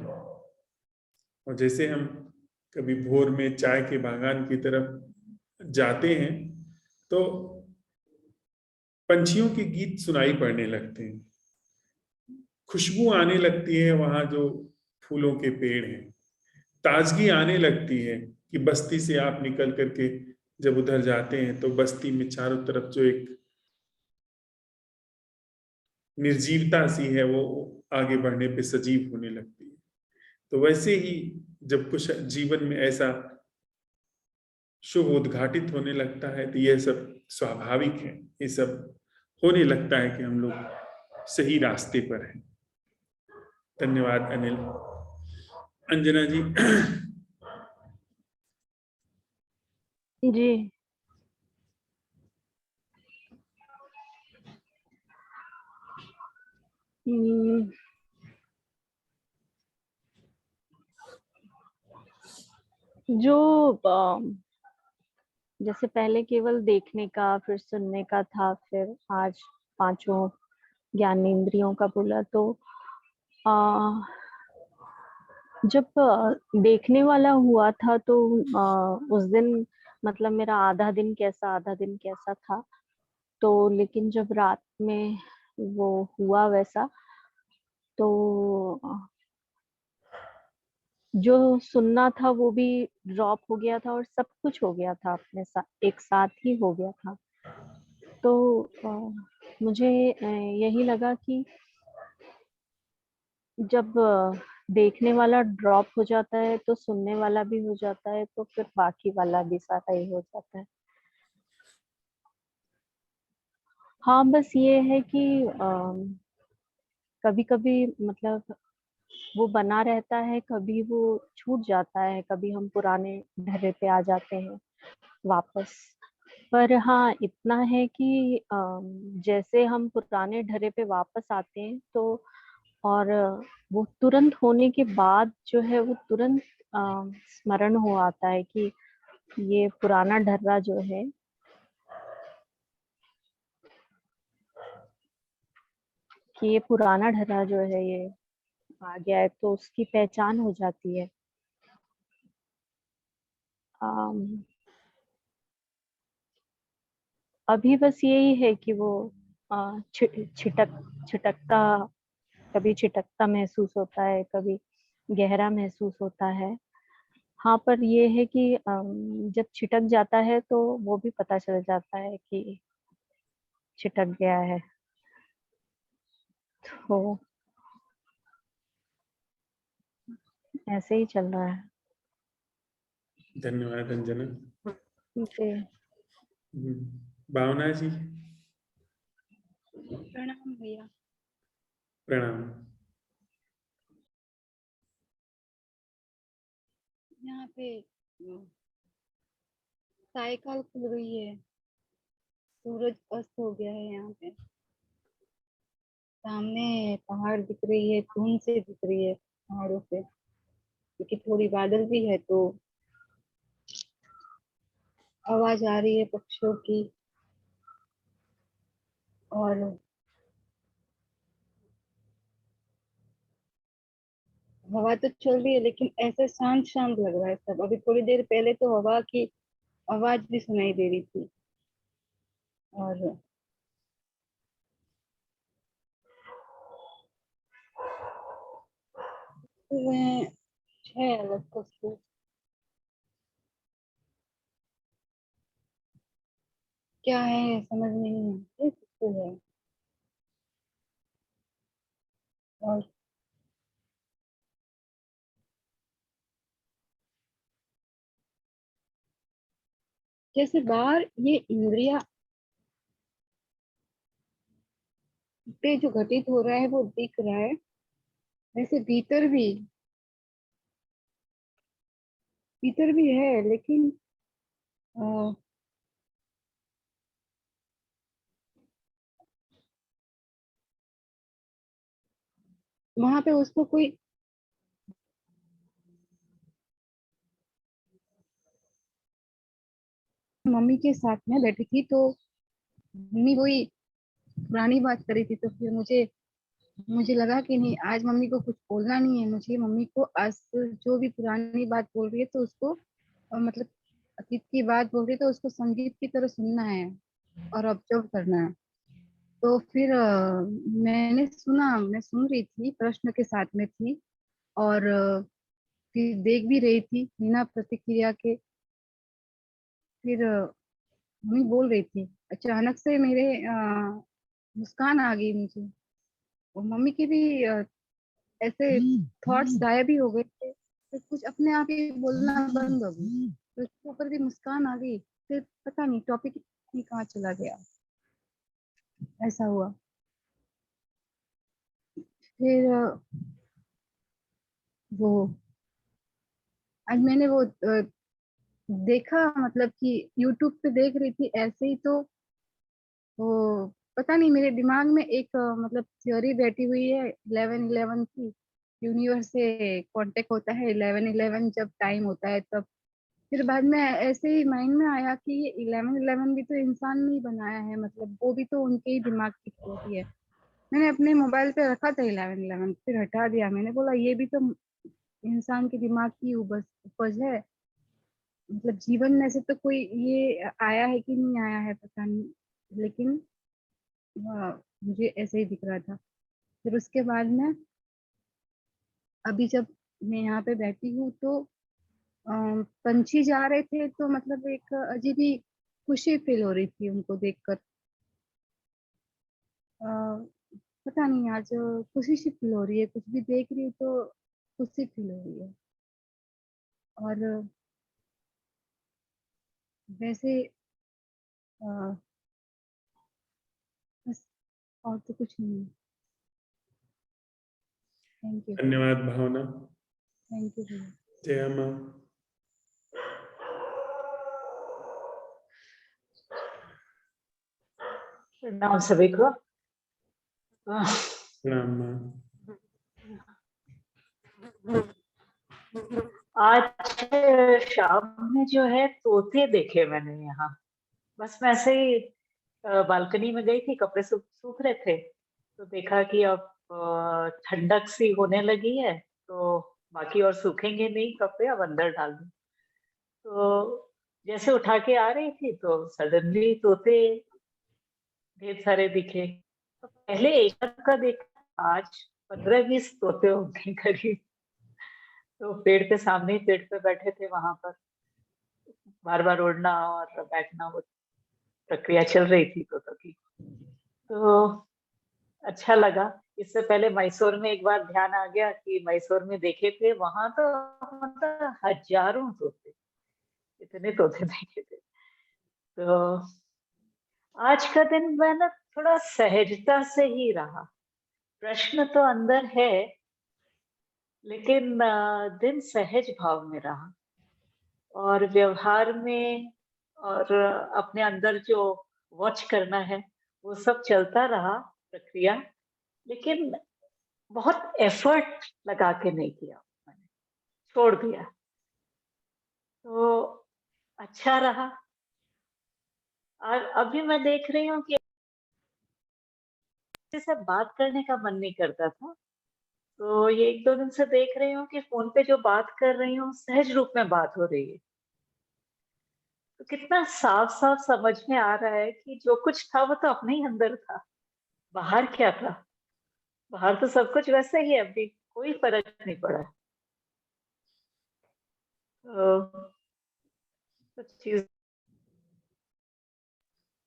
Speaker 1: और जैसे हम कभी भोर में चाय के बागान की तरफ जाते हैं तो पंछियों के गीत सुनाई पड़ने लगते हैं, खुशबू आने लगती है वहां जो फूलों के पेड़ हैं, ताजगी आने लगती है कि बस्ती से आप निकल करके जब उधर जाते हैं तो बस्ती में चारों तरफ जो एक निर्जीवता सी है वो आगे बढ़ने पे सजीव होने लगती है। तो वैसे ही जब कुछ जीवन में ऐसा शुभ उद्घाटित होने लगता है तो यह सब स्वाभाविक है, ये सब होने लगता है कि हम लोग सही रास्ते पर हैं। धन्यवाद अनिल। अंजना जी।
Speaker 3: जी हम्म, जो जैसे पहले केवल देखने का फिर सुनने का था, फिर आज पांचों ज्ञानेंद्रियों का बोला, तो आ, जब देखने वाला हुआ था तो उस दिन मतलब मेरा आधा दिन कैसा था। तो लेकिन जब रात में वो हुआ वैसा, तो जो सुनना था वो भी ड्रॉप हो गया था और सब कुछ हो गया था अपने साथ, एक साथ ही हो गया था। तो मुझे यही लगा कि जब देखने वाला ड्रॉप हो जाता है तो सुनने वाला भी हो जाता है, तो फिर बाकी वाला भी सारा ही हो जाता है। हाँ, बस ये है कि कभी कभी मतलब वो बना रहता है, कभी वो छूट जाता है, कभी हम पुराने ढर्रे पे आ जाते हैं वापस। पर हाँ, इतना है कि जैसे हम पुराने ढर्रे पे वापस आते हैं तो, और वो तुरंत होने के बाद जो है वो तुरंत स्मरण हो आता है कि ये पुराना ढर्रा जो है, ये आ गया है, तो उसकी पहचान हो जाती है। अम, अभी बस यही है कि वो छिटकता, कभी छिटकता महसूस होता है, कभी गहरा महसूस होता है। हाँ, पर ये है कि जब छिटक जाता है तो वो भी पता चल जाता है कि छिटक गया है। तो ऐसे ही चल रहा है।
Speaker 1: धन्यवाद अंजना।
Speaker 3: जी,
Speaker 1: भावना जी।
Speaker 4: प्रणाम भैया।
Speaker 1: प्रणाम।
Speaker 4: यहाँ पे सायकाल खुल गई है, सूरज अस्त हो गया है। यहाँ पे सामने पहाड़ दिख रही है, धुंध से दिख रही है पहाड़ों से, क्योंकि थोड़ी बादल भी है तो आवाज आ रही है पक्षियों की। और हवा तो चल रही है लेकिन ऐसे शांत शांत लग रहा है सब। अभी थोड़ी देर पहले तो हवा की आवाज भी सुनाई दे रही थी। और सुबह 6 अगस्त को क्या है समझ नहीं आती कुछ है। और जैसे बाहर ये इंद्रिया पे जो घटित हो रहा है वो दिख रहा है, वैसे भीतर भी है, लेकिन अ, वहां पे उसको कोई मम्मी के साथ में बैठी थी तो मम्मी वही पुरानी बात करी थी, तो फिर मुझे मुझे लगा कि नहीं, आज मम्मी को कुछ बोलना नहीं है मुझे। मम्मी को आज जो भी पुरानी बात बोल रही है तो उसको मतलब अतीत की बात बोल रही है तो उसको संगीत की तरह सुनना है और ऑब्जर्व करना है। तो फिर मैं सुन रही थी, प्रश्न के साथ में थी। और फिर देख भी रही थी बिना प्रतिक्रिया के। फिर मम्मी बोल रही थी, अचानक से मेरे मुस्कान आ गई मुझे। और मम्मी की भी ऐसे थॉट्स गायब ही हो गए थे, तो कुछ अपने आप ही बोलना बंद हो गई, तो उसके ऊपर भी मुस्कान आ गई। फिर पता नहीं टॉपिक ही कहाँ चला गया, ऐसा हुआ। फिर वो आज मैंने वो देखा, मतलब कि यूट्यूब पे देख रही थी ऐसे ही, तो वो पता नहीं मेरे दिमाग में एक मतलब थ्योरी बैठी हुई है 11-11 की। यूनिवर्स से कांटेक्ट होता है 11-11 जब टाइम होता है तब। फिर बाद में ऐसे ही माइंड में आया कि ये 11-11 भी तो इंसान ने ही बनाया है, मतलब वो भी तो उनके ही दिमाग की थ्योरी है। मैंने अपने मोबाइल पे रखा था 11-11, फिर हटा दिया। मैंने बोला ये भी तो इंसान के दिमाग की उपज है। मतलब जीवन में से तो कोई ये आया है कि नहीं आया है पता नहीं, लेकिन मुझे ऐसे ही दिख रहा था। फिर उसके बाद में अभी जब मैं यहाँ पे बैठी हूँ तो पंछी जा रहे थे तो मतलब एक अजीब ही खुशी फील हो रही थी उनको देखकर। अ, पता नहीं आज खुशी सी फील हो रही है, कुछ भी देख रही हूँ तो खुशी फील हो रही है। और वैसे अ, बस और तो कुछ नहीं। Thank you.
Speaker 1: धन्यवाद भावना।
Speaker 4: थैंक यू भैया।
Speaker 1: जय माँ।
Speaker 5: प्रणाम सभी को।
Speaker 1: प्रणाम माँ।
Speaker 5: आज शाम में जो है तोते देखे मैंने यहाँ। बस मैं ऐसे ही बालकनी में गई थी, कपड़े सूख रहे थे तो देखा कि अब ठंडक सी होने लगी है, तो बाकी और सूखेंगे नहीं कपड़े, अब अंदर डाल दूं। तो जैसे उठा के आ रही थी तो सडनली तोते ढेर सारे दिखे। तो पहले एक का देखा, आज 15-20 तोते होंगे करीब। तो पेड़ के सामने ही पेड़ पे बैठे थे वहां पर, बार बार उड़ना और बैठना, वो प्रक्रिया चल रही थी तोतों की। तो अच्छा लगा। इससे पहले मैसूर में एक बार ध्यान आ गया कि मैसूर में देखे थे, वहां तो मतलब हजारों तोते, इतने तोते देखे थे। तो आज का दिन मैंने थोड़ा सहजता से ही रहा। प्रश्न तो अंदर है लेकिन दिन सहज भाव में रहा। और व्यवहार में और अपने अंदर जो वॉच करना है वो सब चलता रहा प्रक्रिया, लेकिन बहुत एफर्ट लगा के नहीं किया, मैंने छोड़ दिया। तो अच्छा रहा। और अभी मैं देख रही हूँ कि किसी से बात करने का मन नहीं करता था, तो ये 1-2 दिन से देख रही हूँ कि फोन पे जो बात कर रही हूँ सहज रूप में बात हो रही है। तो कितना साफ साफ समझ में आ रहा है कि जो कुछ था वो तो अपने ही अंदर था, बाहर क्या था। बाहर तो सब कुछ वैसे ही है, अभी कोई फर्क नहीं पड़ा। तो कुछ चीज,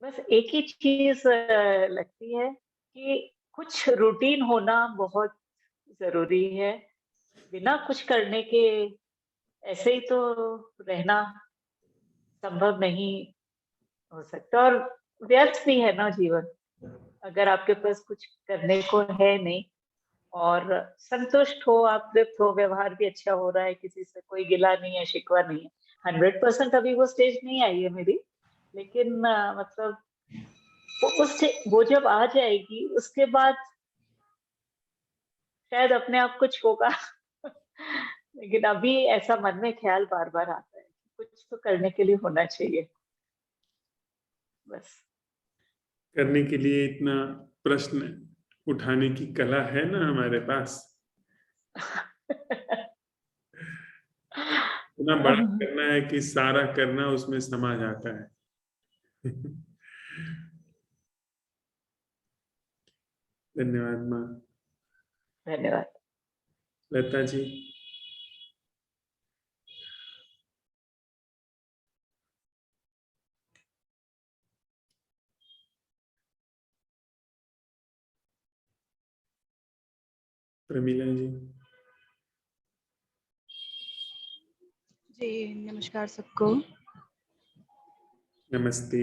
Speaker 5: बस एक ही चीज लगती है कि कुछ रूटीन होना बहुत जरूरी है। बिना कुछ करने के ऐसे ही तो रहना संभव नहीं हो सकता, और व्यर्थ भी है ना जीवन, अगर आपके पास कुछ करने को है नहीं। और संतुष्ट हो, आप तृप्त हो, व्यवहार भी अच्छा हो रहा है, किसी से कोई गिला नहीं है, शिकवा नहीं है। 100% अभी वो स्टेज नहीं आई है मेरी, लेकिन मतलब वो जब आ जाएगी उसके बाद शायद अपने आप कुछ होगा। लेकिन अभी ऐसा मन में ख्याल बार बार आता है कि कुछ तो करने के लिए होना चाहिए बस।
Speaker 1: करने के लिए इतना प्रश्न उठाने की कला है ना हमारे पास। इतना बड़ा करना है कि सारा करना उसमें समा जाता है। धन्यवाद माँ।
Speaker 5: धन्यवाद।
Speaker 1: लता जी। प्रमीला जी।
Speaker 6: जी नमस्कार सबको।
Speaker 1: नमस्ते।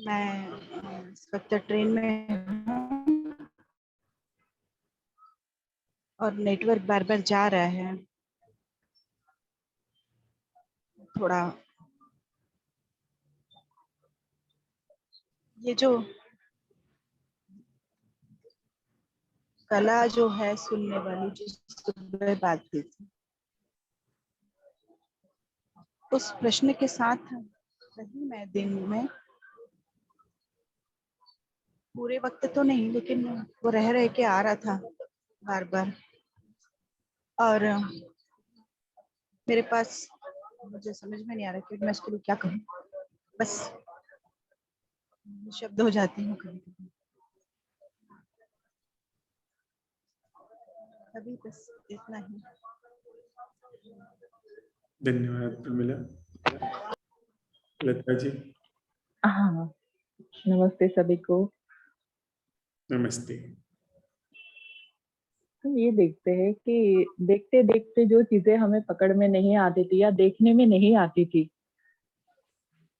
Speaker 6: मैं इस वक्त ट्रेन में हूँ और नेटवर्क बार बार जा रहा है। थोड़ा ये जो कला जो है सुनने वाली, जो सुबह बात की थी, उस प्रश्न के साथ सही मैं दिन में पूरे वक्त तो नहीं, लेकिन वो रह के आ रहा था बार बार। और मेरे पास, मुझे समझ में नहीं आ रहा कि मैं इसके लिए क्या कहूँ। बस शब्द हो जाती हूँ कभी कभी। अभी बस इतना ही।
Speaker 1: धन्यवाद प्रमीला। लता जी।
Speaker 7: हाँ, नमस्ते सभी को।
Speaker 1: नमस्ते।
Speaker 7: हम ये देखते हैं कि देखते देखते जो चीजें हमें पकड़ में नहीं आती थी या देखने में नहीं आती थी,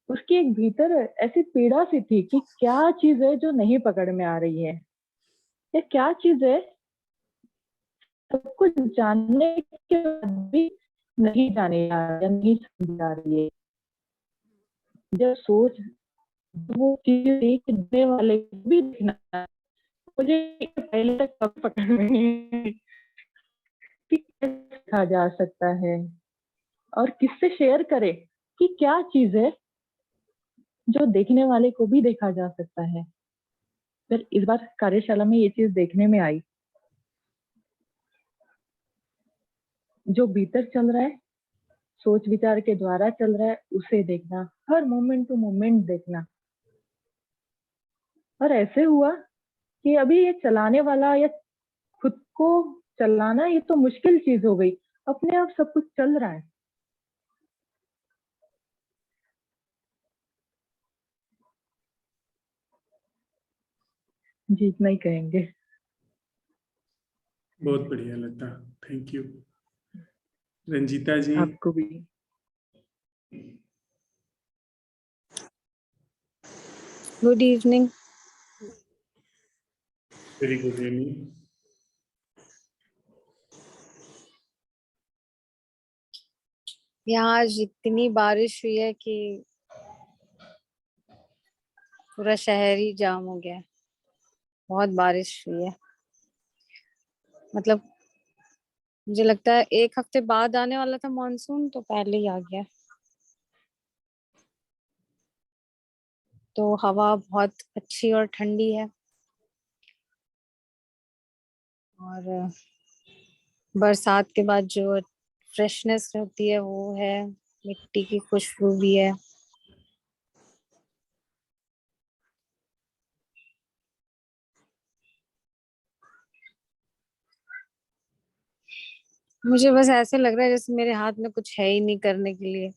Speaker 7: उसकी एक भीतर ऐसी पीड़ा सी थी कि क्या चीज है जो नहीं पकड़ में आ रही है, या क्या चीज है सब कुछ जानने के बाद भी नहीं जाने आ रही या नहीं समझ आ रही है। जब सोच वो चीज देखने वाले को भी देखना है, मुझे पहले तक कब पकड़ में नहीं आई कि कैसे देखा जा सकता है और किससे शेयर करे कि क्या चीज है जो देखने वाले को भी देखा जा सकता है। फिर इस बार कार्यशाला में ये चीज देखने में आई, जो भीतर चल रहा है, सोच विचार के द्वारा चल रहा है, उसे देखना, हर मोमेंट टू मोमेंट देखना। और ऐसे हुआ कि अभी ये चलाने वाला या खुद को चलाना ये तो मुश्किल चीज हो गई, अपने आप सब कुछ चल रहा है। जी इतना ही कहेंगे।
Speaker 1: बहुत बढ़िया लता, थैंक यू। रंजीता जी।
Speaker 7: आपको भी।
Speaker 8: Good evening.
Speaker 1: Very good evening.
Speaker 8: यहाँ आज इतनी बारिश हुई है कि पूरा शहर ही जाम हो गया है। बहुत बारिश हुई है। मतलब मुझे लगता है 1 हफ्ते बाद आने वाला था मॉनसून, तो पहले ही आ गया। तो हवा बहुत अच्छी और ठंडी है, और बरसात के बाद जो फ्रेशनेस होती है वो है, मिट्टी की खुशबू भी है। मुझे बस ऐसे लग रहा है जैसे मेरे हाथ में कुछ है ही नहीं करने के लिए,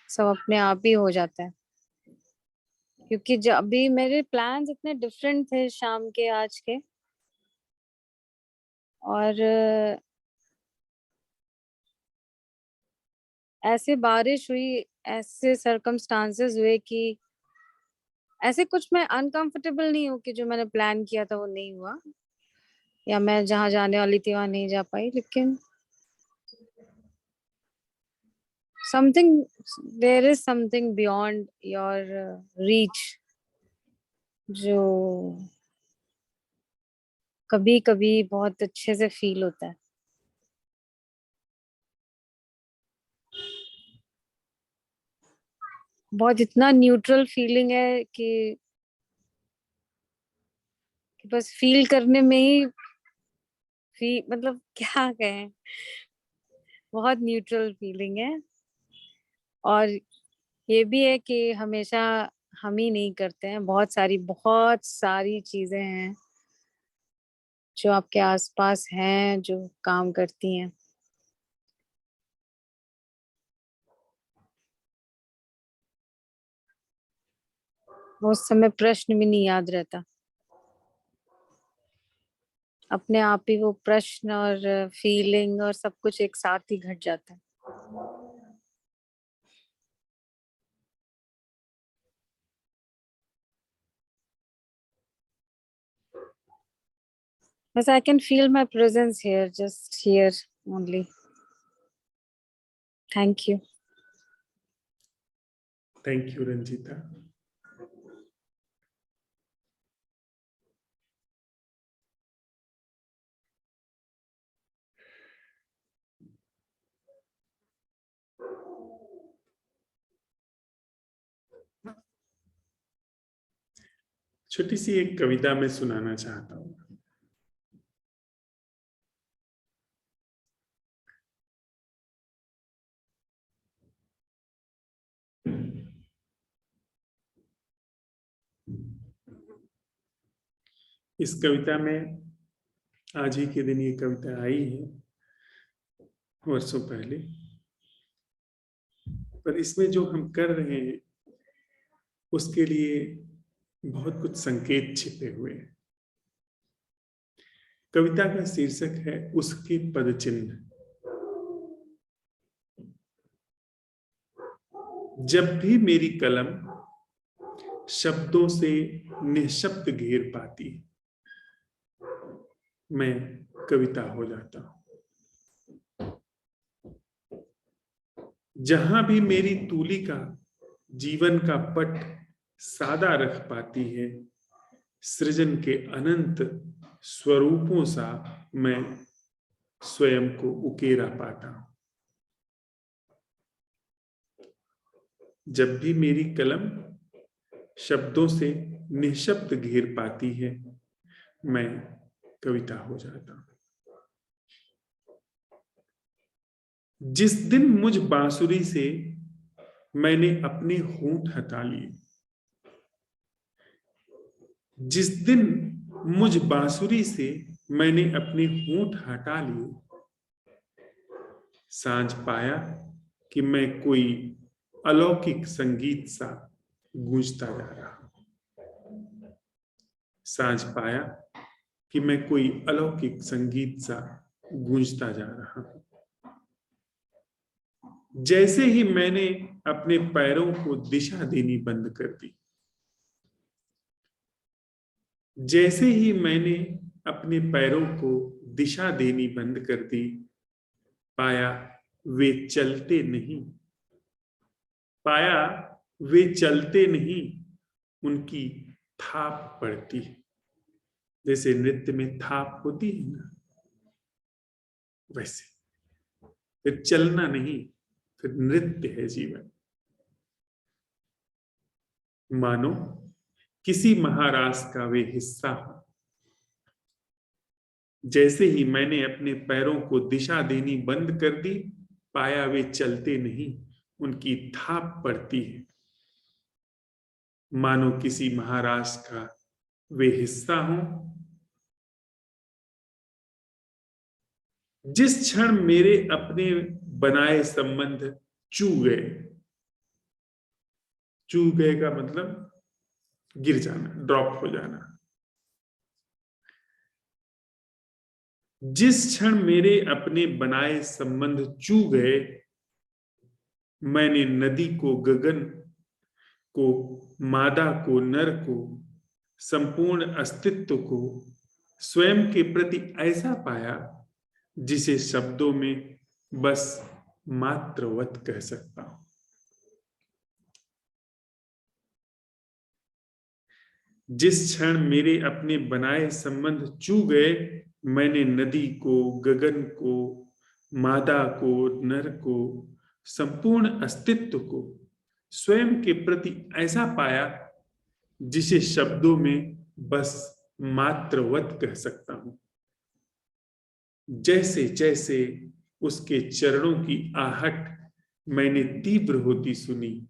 Speaker 8: सब अपने आप ही हो जाता है। क्योंकि जब अभी मेरे प्लान्स इतने डिफरेंट थे शाम के आज के, और ऐसे बारिश हुई, ऐसे सरकमस्टांसेस हुए कि ऐसे कुछ मैं अनकंफर्टेबल नहीं हूँ कि जो मैंने प्लान किया था वो नहीं हुआ, या मैं जहाँ जाने वाली थी वहां नहीं जा पाई, लेकिन something, there is something beyond your reach, जो कभी कभी बहुत अच्छे से फील होता है। बहुत इतना न्यूट्रल फीलिंग है कि बस फील करने में ही मतलब क्या कहें, बहुत न्यूट्रल फीलिंग है। और ये भी है कि हमेशा हम ही नहीं करते हैं, बहुत सारी चीजें हैं जो आपके आसपास हैं जो काम करती हैं। वो उस समय प्रश्न भी नहीं याद रहता, अपने आप ही वो प्रश्न और फीलिंग और सब कुछ एक साथ ही घट जाता है। बस I can feel my presence here, just here only. Thank you.
Speaker 1: Thank you Ranjita. छोटी सी एक कविता मैं सुनाना चाहता हूँ। इस कविता में आज ही के दिन ये कविता आई है, वर्षों पहले, पर इसमें जो हम कर रहे हैं उसके लिए बहुत कुछ संकेत छिपे हुए हैं। कविता का शीर्षक है उसके पदचिन्ह। जब भी मेरी कलम शब्दों से निःशब्द घेर पाती, मैं कविता हो जाता हूं। जहां भी मेरी तूलिका जीवन का पट सादा रख पाती है, सृजन के अनंत स्वरूपों सा मैं स्वयं को उकेरा पाता हूं। जब भी मेरी कलम शब्दों से निःशब्द घेर पाती है, मैं कविता हो जाता हूं। जिस दिन मुझ बांसुरी से मैंने अपने होंठ हटा लिए, जिस दिन मुझ बांसुरी से मैंने अपने होंठ हटा लिए, सांझ पाया कि मैं कोई अलौकिक संगीत सा गूंजता जा रहा हूं। सांझ पाया कि मैं कोई अलौकिक संगीत सा गूंजता जा रहा हूं। जैसे ही मैंने अपने पैरों को दिशा देनी बंद कर दी, जैसे ही मैंने अपने पैरों को दिशा देनी बंद कर दी, पाया वे चलते नहीं, पाया वे चलते नहीं, उनकी थाप पड़ती है। जैसे नृत्य में थाप होती है ना, वैसे फिर चलना नहीं, फिर नृत्य है जीवन। मानो किसी महारास का वे हिस्सा हो। जैसे ही मैंने अपने पैरों को दिशा देनी बंद कर दी, पाया वे चलते नहीं, उनकी थाप पड़ती है। मानो किसी महारास का वे हिस्सा हो। जिस क्षण मेरे अपने बनाए संबंध चू गए का मतलब गिर जाना, ड्रॉप हो जाना। जिस क्षण मेरे अपने बनाए संबंध चू गए, मैंने नदी को, गगन को, मादा को, नर को, संपूर्ण अस्तित्व को स्वयं के प्रति ऐसा पाया जिसे शब्दों में बस मात्रवत कह सकता हूं। जिस क्षण मेरे अपने बनाए संबंध चू गए, मैंने नदी को, गगन को, मादा को, नर को, संपूर्ण अस्तित्व को स्वयं के प्रति ऐसा पाया जिसे शब्दों में बस मात्रवत कह सकता हूं। जैसे जैसे उसके चरणों की आहट मैंने तीव्र होती सुनी,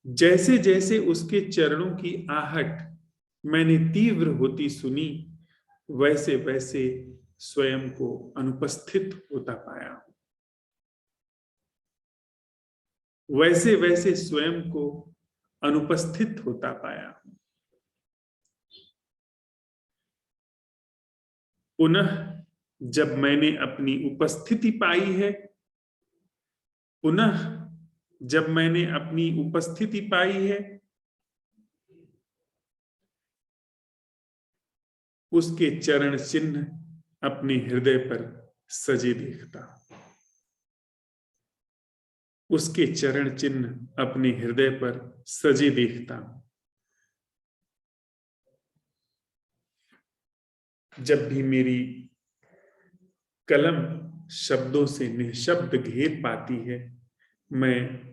Speaker 1: जैसे जैसे उसके चरणों की आहट मैंने तीव्र होती सुनी, वैसे वैसे स्वयं को अनुपस्थित होता पाया। वैसे वैसे स्वयं को अनुपस्थित होता पाया। पुनः जब मैंने अपनी उपस्थिति पाई है, पुनः जब मैंने अपनी उपस्थिति पाई है, उसके चरण चिन्ह अपने हृदय पर सजे देखता। उसके चरण चिन्ह अपने हृदय पर सजे देखता। जब भी मेरी कलम शब्दों से निःशब्द घेर पाती है, मैं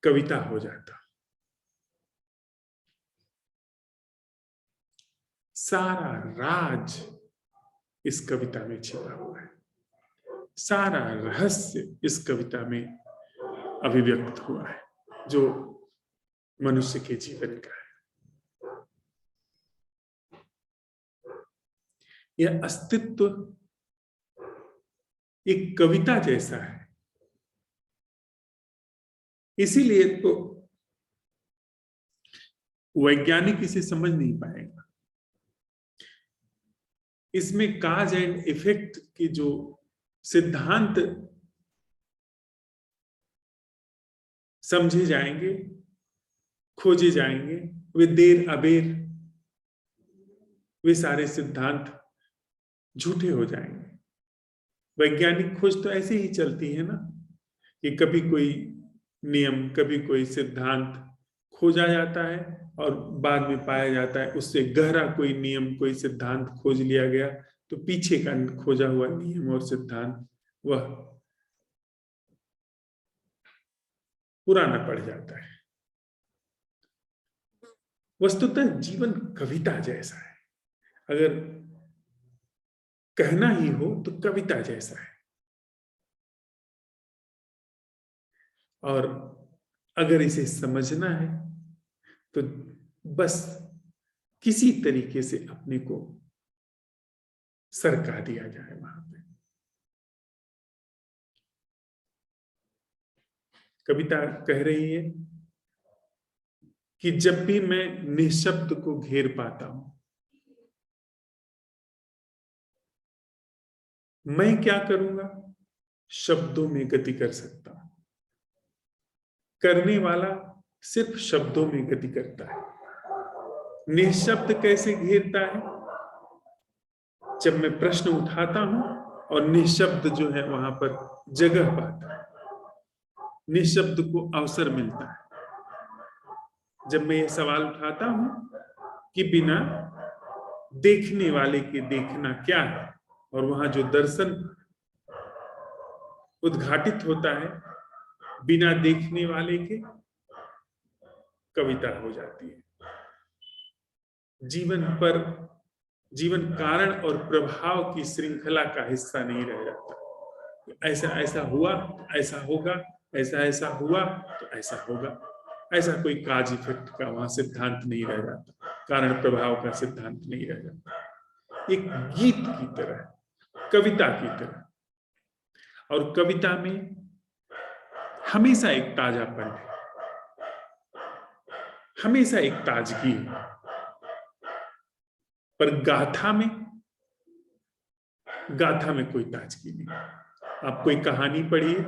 Speaker 1: कविता हो जाता। सारा राज इस कविता में छिपा हुआ है, सारा रहस्य इस कविता में अभिव्यक्त हुआ है जो मनुष्य के जीवन का है। यह अस्तित्व एक कविता जैसा है, इसीलिए तो वैज्ञानिक इसे समझ नहीं पाएगा। इसमें काज एंड इफेक्ट के जो सिद्धांत समझे जाएंगे, खोजे जाएंगे, वे देर अबेर वे सारे सिद्धांत झूठे हो जाएंगे। वैज्ञानिक खोज तो ऐसे ही चलती है ना, कि कभी कोई नियम, कभी कोई सिद्धांत खोजा जाता है और बाद में पाया जाता है उससे गहरा कोई नियम, कोई सिद्धांत खोज लिया गया, तो पीछे का खोजा हुआ नियम और सिद्धांत वह पुराना पड़ जाता है। वस्तुतः जीवन कविता जैसा है। अगर कहना ही हो तो कविता जैसा है, और अगर इसे समझना है तो बस किसी तरीके से अपने को सरका दिया जाए वहां पे। कविता कह रही है कि जब भी मैं निःशब्द को घेर पाता हूं, मैं क्या करूंगा? शब्दों में गति कर सकता हूं। करने वाला सिर्फ शब्दों में गति करता है। निःशब्द कैसे घेरता है? जब मैं प्रश्न उठाता हूं और निःशब्द जो है वहां पर जगह पाता है। निशब्द को अवसर मिलता है। जब मैं ये सवाल उठाता हूं कि बिना देखने वाले के देखना क्या है, और वहां जो दर्शन उद्घाटित होता है बिना देखने वाले के, कविता हो जाती है। जीवन कारण और प्रभाव की श्रृंखला का हिस्सा नहीं रह जाता। ऐसा ऐसा हुआ तो ऐसा होगा, ऐसा ऐसा हुआ तो ऐसा होगा, ऐसा कोई काज इफेक्ट का वहां सिद्धांत नहीं रह जाता, कारण प्रभाव का सिद्धांत नहीं रह जाता। एक गीत की तरह, कविता की तरह, और कविता में हमेशा एक ताजापन है, हमेशा एक ताजगी है। पर गाथा में कोई ताजगी नहीं। आप कोई कहानी पढ़िए,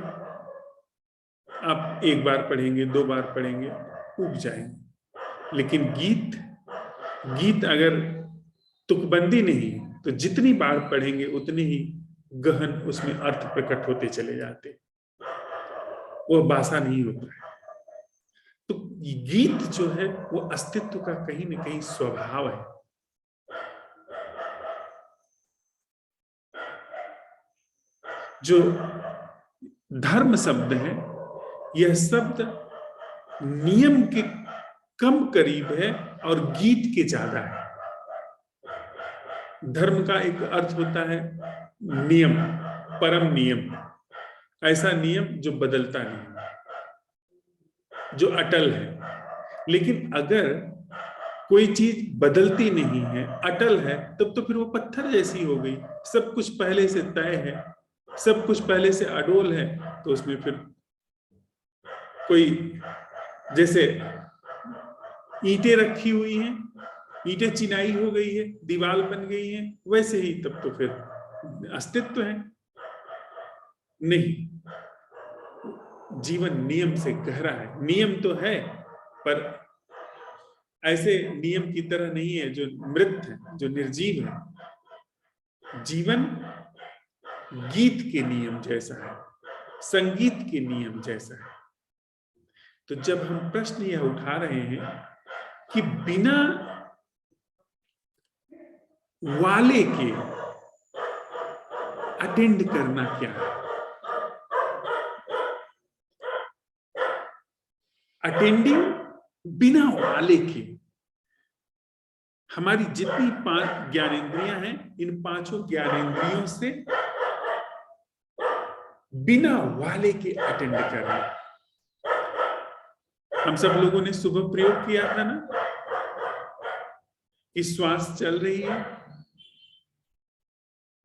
Speaker 1: आप एक बार पढ़ेंगे, 2 बार पढ़ेंगे, उब जाएंगे। लेकिन गीत अगर तुकबंदी नहीं है तो जितनी बार पढ़ेंगे उतनी ही गहन उसमें अर्थ प्रकट होते चले जाते, वो भाषा नहीं होता है। तो गीत जो है वो अस्तित्व का कहीं न कहीं स्वभाव है। जो धर्म शब्द है, यह शब्द नियम के कम करीब है और गीत के ज्यादा है। धर्म का एक अर्थ होता है नियम, परम नियम, ऐसा नियम जो बदलता नहीं, जो अटल है। लेकिन अगर कोई चीज बदलती नहीं है, अटल है, तब तो फिर वो पत्थर जैसी हो गई। सब कुछ पहले से तय है, सब कुछ पहले से अडोल है, तो उसमें फिर कोई, जैसे ईंटें रखी हुई हैं, ईंटें चिनाई हो गई है, दीवार बन गई है, वैसे ही तब तो फिर अस्तित्व है नहीं। जीवन नियम से गहरा है। नियम तो है, पर ऐसे नियम की तरह नहीं है जो मृत है, जो निर्जीव है। जीवन गीत के नियम जैसा है, संगीत के नियम जैसा है। तो जब हम प्रश्न यह उठा रहे हैं कि बिना वाले के अटेंड करना क्या है, अटेंडिंग बिना वाले के, हमारी जितनी 5 ज्ञानेंद्रियां हैं, इन 5 ज्ञानेंद्रियों से बिना वाले के अटेंड करना। हम सब लोगों ने सुबह प्रयोग किया था ना कि श्वास चल रही है,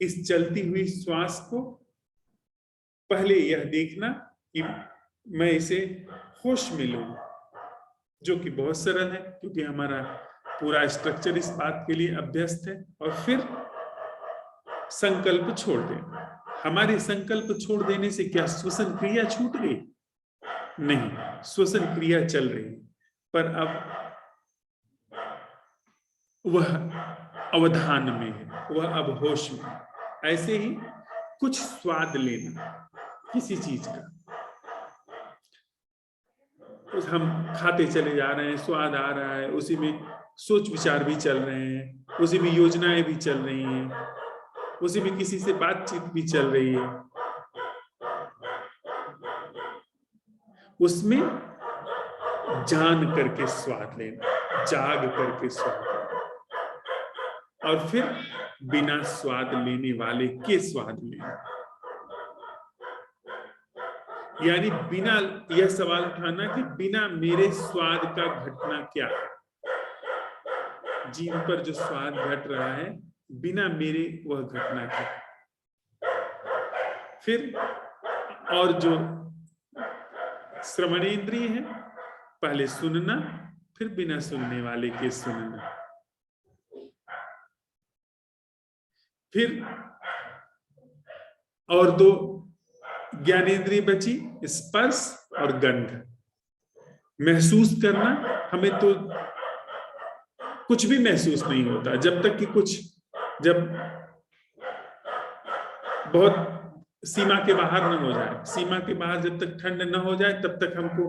Speaker 1: इस चलती हुई श्वास को पहले यह देखना कि मैं इसे होश में लूं, जो कि बहुत सरल है क्योंकि हमारा पूरा स्ट्रक्चर इस बात के लिए अभ्यस्त है। और फिर संकल्प छोड़ देना। हमारे संकल्प छोड़ देने से क्या श्वसन क्रिया छूट गई? नहीं, श्वसन क्रिया चल रही, पर अब वह अवधान में है, वह अब होश में। ऐसे ही कुछ स्वाद लेना किसी चीज का, हम खाते चले जा रहे हैं, स्वाद आ रहा है, उसी में सोच विचार भी चल रहे हैं, उसी में योजनाएं भी चल रही हैं, उसी में किसी से बातचीत भी चल रही है, उसमें जान करके स्वाद लेना, जाग करके स्वाद लेना, और फिर बिना स्वाद लेने वाले के स्वाद लेना। यानी बिना, यह सवाल उठाना कि बिना मेरे स्वाद का घटना क्या है, जीव पर जो स्वाद घट रहा है बिना मेरे, वह घटना क्या है। फिर और जो श्रवणेंद्रिय है, पहले सुनना, फिर बिना सुनने वाले के सुनना। फिर और 2 ज्ञानेंद्रिय बची, स्पर्श और गंध। महसूस करना, हमें तो कुछ भी महसूस नहीं होता जब तक कि कुछ, जब बहुत सीमा के बाहर न हो जाए। सीमा के बाहर जब तक ठंड न हो जाए तब तक हमको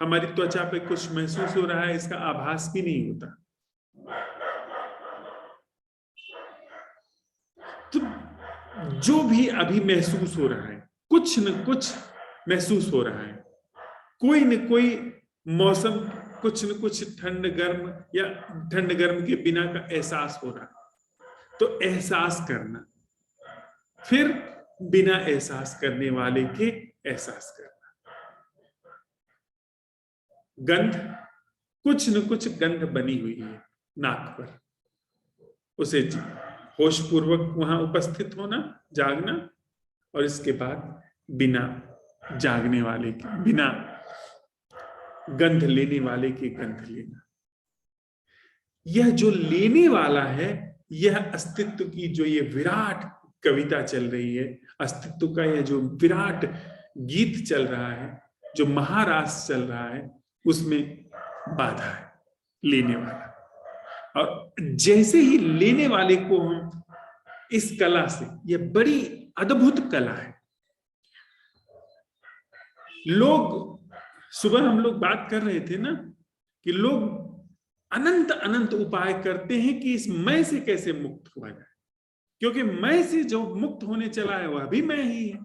Speaker 1: हमारी त्वचा पे कुछ महसूस हो रहा है इसका आभास भी नहीं होता। तो जो भी अभी महसूस हो रहा है, कुछ न कुछ महसूस हो रहा है, कोई न कोई मौसम, कुछ न कुछ ठंड गर्म या ठंड गर्म के बिना का एहसास हो रहा है। तो एहसास करना, फिर बिना एहसास करने वाले के एहसास करना। गंध, कुछ न कुछ गंध बनी हुई है नाक पर, उसे होशपूर्वक वहां उपस्थित होना, जागना, और इसके बाद बिना जागने वाले के, बिना गंध लेने वाले के गंध लेना। यह जो लेने वाला है, यह अस्तित्व की जो ये विराट कविता चल रही है, अस्तित्व का यह जो विराट गीत चल रहा है, जो महारास चल रहा है, उसमें बाधा है लेने वाला। और जैसे ही लेने वाले को हम इस कला से, यह बड़ी अद्भुत कला है। लोग, सुबह हम लोग बात कर रहे थे ना कि लोग अनंत अनंत उपाय करते हैं कि इस मैं से कैसे मुक्त हुआ जाए, क्योंकि मैं से जो मुक्त होने चला है वह भी मैं ही है।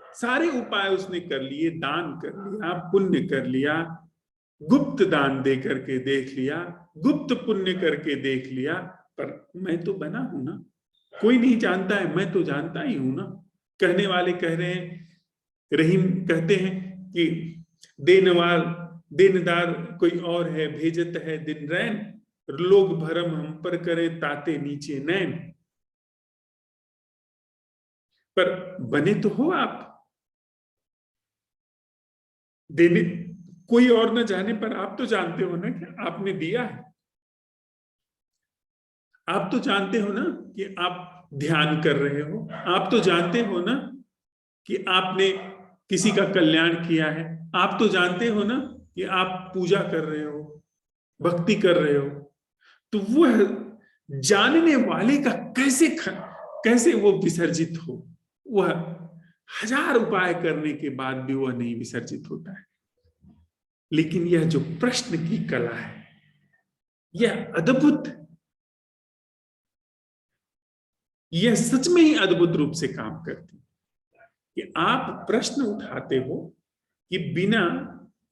Speaker 1: सारे उपाय उसने कर लिए, दान कर लिया, पुण्य कर लिया, गुप्त दान दे करके देख लिया, गुप्त पुण्य करके देख लिया, पर मैं तो बना हूं ना, कोई नहीं जानता है, मैं तो जानता ही हूं ना। कहने वाले कह रहे हैं, रहीम कहते हैं कि देनदार कोई और है, भेजत है दिन रैन, लोग भरम हम पर करे ताते नीचे नैन। पर बने तो हो आप, देने कोई और न जाने पर आप तो जानते हो ना कि आपने दिया है। आप तो जानते हो ना कि आप ध्यान कर रहे हो, आप तो जानते हो ना कि आपने किसी का कल्याण किया है, आप तो जानते हो ना कि आप पूजा कर रहे हो, भक्ति कर रहे हो। तो वह जानने वाले का कैसे वो विसर्जित हो? वह हजार उपाय करने के बाद भी वह नहीं विसर्जित होता है। लेकिन यह जो प्रश्न की कला है, यह अद्भुत, यह सच में ही अद्भुत रूप से काम करती है कि आप प्रश्न उठाते हो कि बिना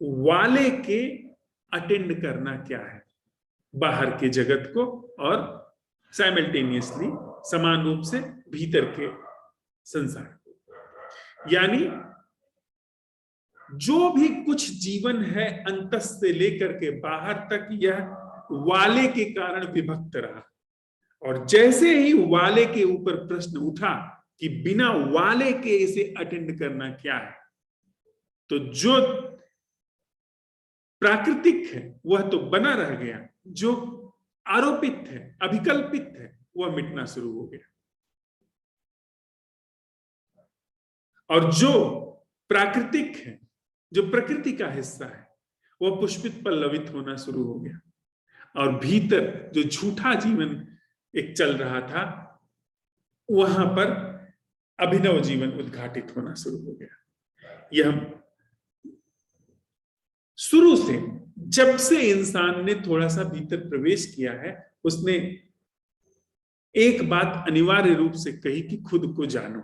Speaker 1: वाले के अटेंड करना क्या है बाहर के जगत को, और साइमल्टेनियसली समान रूप से भीतर के संसार को। यानी जो भी कुछ जीवन है अंतस से लेकर के बाहर तक, यह वाले के कारण विभक्त रहा। और जैसे ही वाले के ऊपर प्रश्न उठा कि बिना वाले के इसे अटेंड करना क्या है, तो जो प्राकृतिक है वह तो बना रह गया, जो आरोपित है, अभिकल्पित है, वह मिटना शुरू हो गया। और जो प्राकृतिक है, जो प्रकृति का हिस्सा है, वह पुष्पित पल्लवित होना शुरू हो गया। और भीतर जो झूठा जीवन एक चल रहा था, वहां पर अभिनव जीवन उद्घाटित होना शुरू हो गया। यह शुरू से, जब से इंसान ने थोड़ा सा भीतर प्रवेश किया है, उसने एक बात अनिवार्य रूप से कही कि खुद को जानो।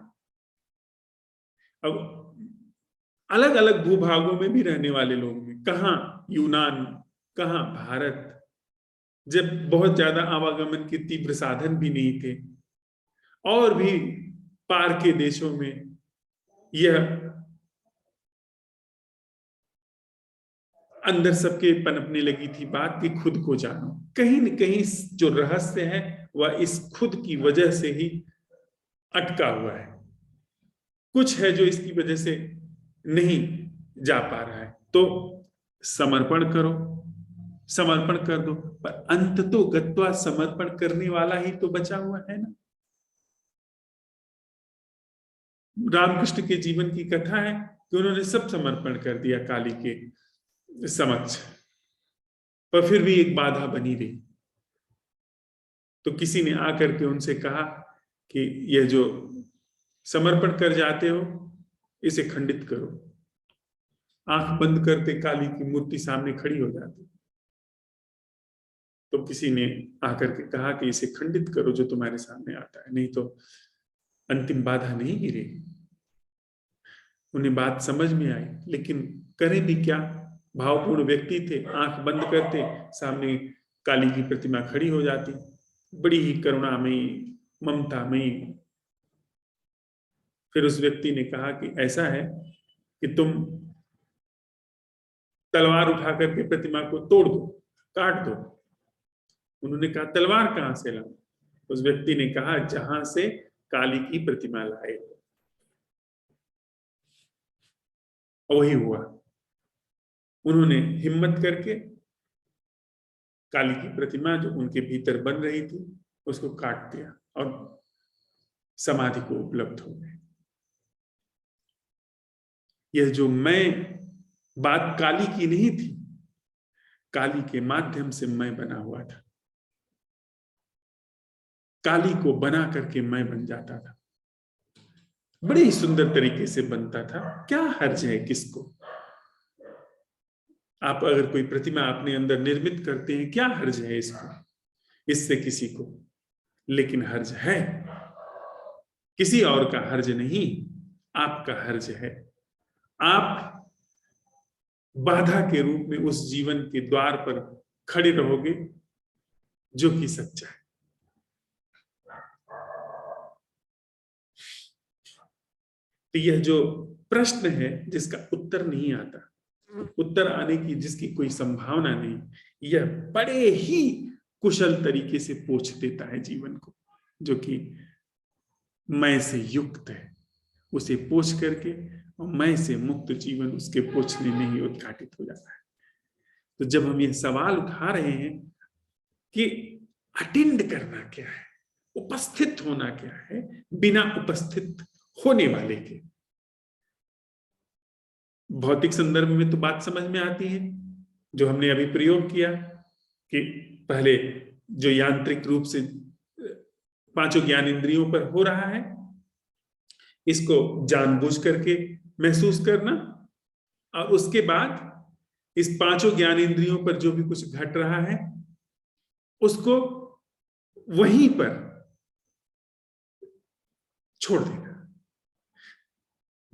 Speaker 1: अब अलग अलग भूभागों में भी रहने वाले लोग हैं, कहां यूनान, कहां भारत, जब बहुत ज्यादा आवागमन के तीव्र साधन भी नहीं थे, और भी पार के देशों में यह अंदर सबके पनपने लगी थी बात कि खुद को जानो। कहीं न कहीं जो रहस्य है वह इस खुद की वजह से ही अटका हुआ है। कुछ है जो इसकी वजह से नहीं जा पा रहा है, तो समर्पण करो, समर्पण कर दो। पर अंत तो गत्वा समर्पण करने वाला ही तो बचा हुआ है ना। रामकृष्ण के जीवन की कथा है कि उन्होंने सब समर्पण कर दिया काली के समक्ष, पर फिर भी एक बाधा बनी रही। तो किसी ने आकर के उनसे कहा कि यह जो समर्पण कर जाते हो इसे खंडित करो। आंख बंद करते काली की मूर्ति सामने खड़ी हो जाती, तो किसी ने आकर के कहा कि इसे खंडित करो जो तुम्हारे सामने आता है, नहीं तो अंतिम बाधा नहीं गिरेगी। उन्हें बात समझ में आई, लेकिन करें भी क्या, भावपूर्ण व्यक्ति थे, आंख बंद करते सामने काली की प्रतिमा खड़ी हो जाती, बड़ी ही करुणामयी ममतामयी। फिर उस व्यक्ति ने कहा कि ऐसा है कि तुम तलवार उठा करके प्रतिमा को तोड़ दो, काट दो। उन्होंने कहा तलवार कहां से लाऊं? उस व्यक्ति ने कहा जहां से काली की प्रतिमा लाए। वही हुआ। उन्होंने हिम्मत करके काली की प्रतिमा जो उनके भीतर बन रही थी उसको काट दिया और समाधि को उपलब्ध हो गए। यह जो मैं बात काली की नहीं थी, काली के माध्यम से मैं बना हुआ था। काली को बना करके मैं बन जाता था, बड़े ही सुंदर तरीके से बनता था। क्या हर्ज है किसको? आप अगर कोई प्रतिमा अपने अंदर निर्मित करते हैं, क्या हर्ज है इससे किसी को? लेकिन हर्ज है, किसी और का हर्ज नहीं, आपका हर्ज है। आप बाधा के रूप में उस जीवन के द्वार पर खड़े रहोगे जो कि सच्चा है। तो यह जो प्रश्न है जिसका उत्तर नहीं आता, उत्तर आने की जिसकी कोई संभावना नहीं, यह बड़े ही कुशल तरीके से पोंछ देता है जीवन को, जो कि मैं से युक्त है। उसे पोंछ करके और मैं से मुक्त जीवन उसके पोंछने में ही उद्घाटित हो जाता है। तो जब हम यह सवाल उठा रहे हैं कि अटेंड करना क्या है, उपस्थित होना क्या है, बिना उपस्थित होने वाले के, भौतिक संदर्भ में तो बात समझ में आती है जो हमने अभी प्रयोग किया कि पहले जो यांत्रिक रूप से पांचों ज्ञान इंद्रियों पर हो रहा है, इसको जानबूझ करके महसूस करना, और उसके बाद इस पांचों ज्ञान इंद्रियों पर जो भी कुछ घट रहा है उसको वहीं पर छोड़ देना,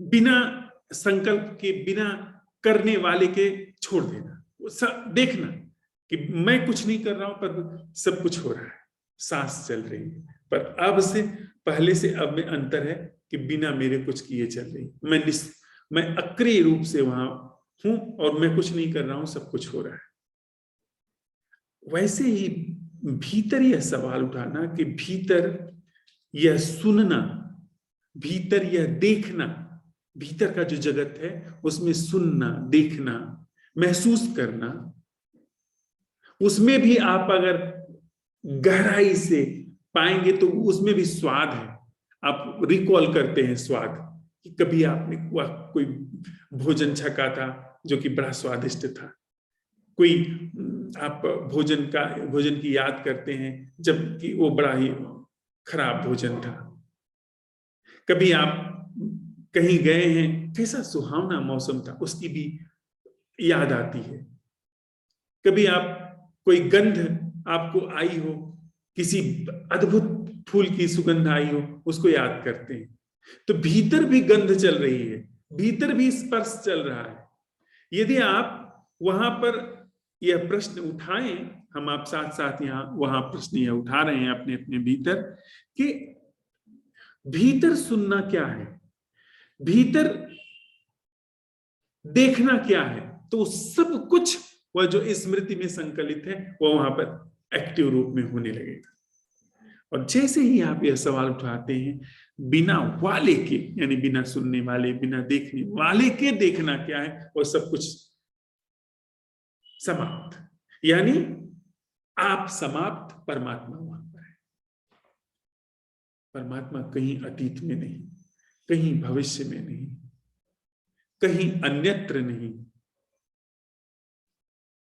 Speaker 1: बिना संकल्प के, बिना करने वाले के छोड़ देना। देखना कि मैं कुछ नहीं कर रहा हूं पर सब कुछ हो रहा है, सांस चल रही है, पर अब से पहले से अब में अंतर है कि बिना मेरे कुछ किए चल रही, मैं अक्रिय रूप से वहां हूं और मैं कुछ नहीं कर रहा हूं, सब कुछ हो रहा है। वैसे ही भीतर यह सवाल उठाना कि भीतर यह सुनना, भीतर यह देखना, भीतर का जो जगत है उसमें सुनना, देखना, महसूस करना, उसमें भी आप अगर गहराई से पाएंगे तो उसमें भी स्वाद है। आप रिकॉल करते हैं स्वाद कि कभी आपने कोई भोजन छका था जो कि बड़ा स्वादिष्ट था, कोई आप भोजन की याद करते हैं जबकि वो बड़ा ही खराब भोजन था, कभी आप कहीं गए हैं, कैसा सुहावना मौसम था, उसकी भी याद आती है, कभी आप कोई गंध आपको आई हो, किसी अद्भुत फूल की सुगंध आई हो, उसको याद करते हैं। तो भीतर भी गंध चल रही है, भीतर भी स्पर्श चल रहा है। यदि आप वहां पर यह प्रश्न उठाएं, हम आप साथ साथ यहाँ वहां प्रश्न यह उठा रहे हैं अपने अपने भीतर कि भीतर सुनना क्या है, भीतर देखना क्या है, तो सब कुछ वह जो स्मृति में संकलित है वह वहां पर एक्टिव रूप में होने लगेगा। और जैसे ही आप यह सवाल उठाते हैं बिना वाले के, यानी बिना सुनने वाले, बिना देखने वाले के देखना क्या है, और सब कुछ समाप्त, यानी आप समाप्त, परमात्मा वहां पर है। परमात्मा कहीं अतीत में नहीं, कहीं भविष्य में नहीं, कहीं अन्यत्र नहीं।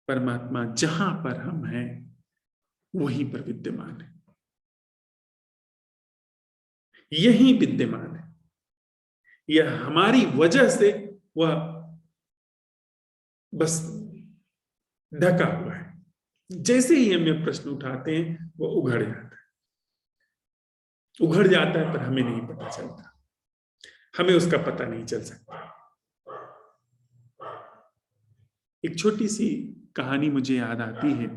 Speaker 1: परमात्मा जहां पर हम हैं वहीं पर विद्यमान है। यही विद्यमान है। यह हमारी वजह से वह बस ढका हुआ है। जैसे ही हम ये प्रश्न उठाते हैं वो उघड़ जाता है, पर हमें नहीं पता चलता, हमें उसका पता नहीं चल सकता। एक छोटी सी कहानी मुझे याद आती है।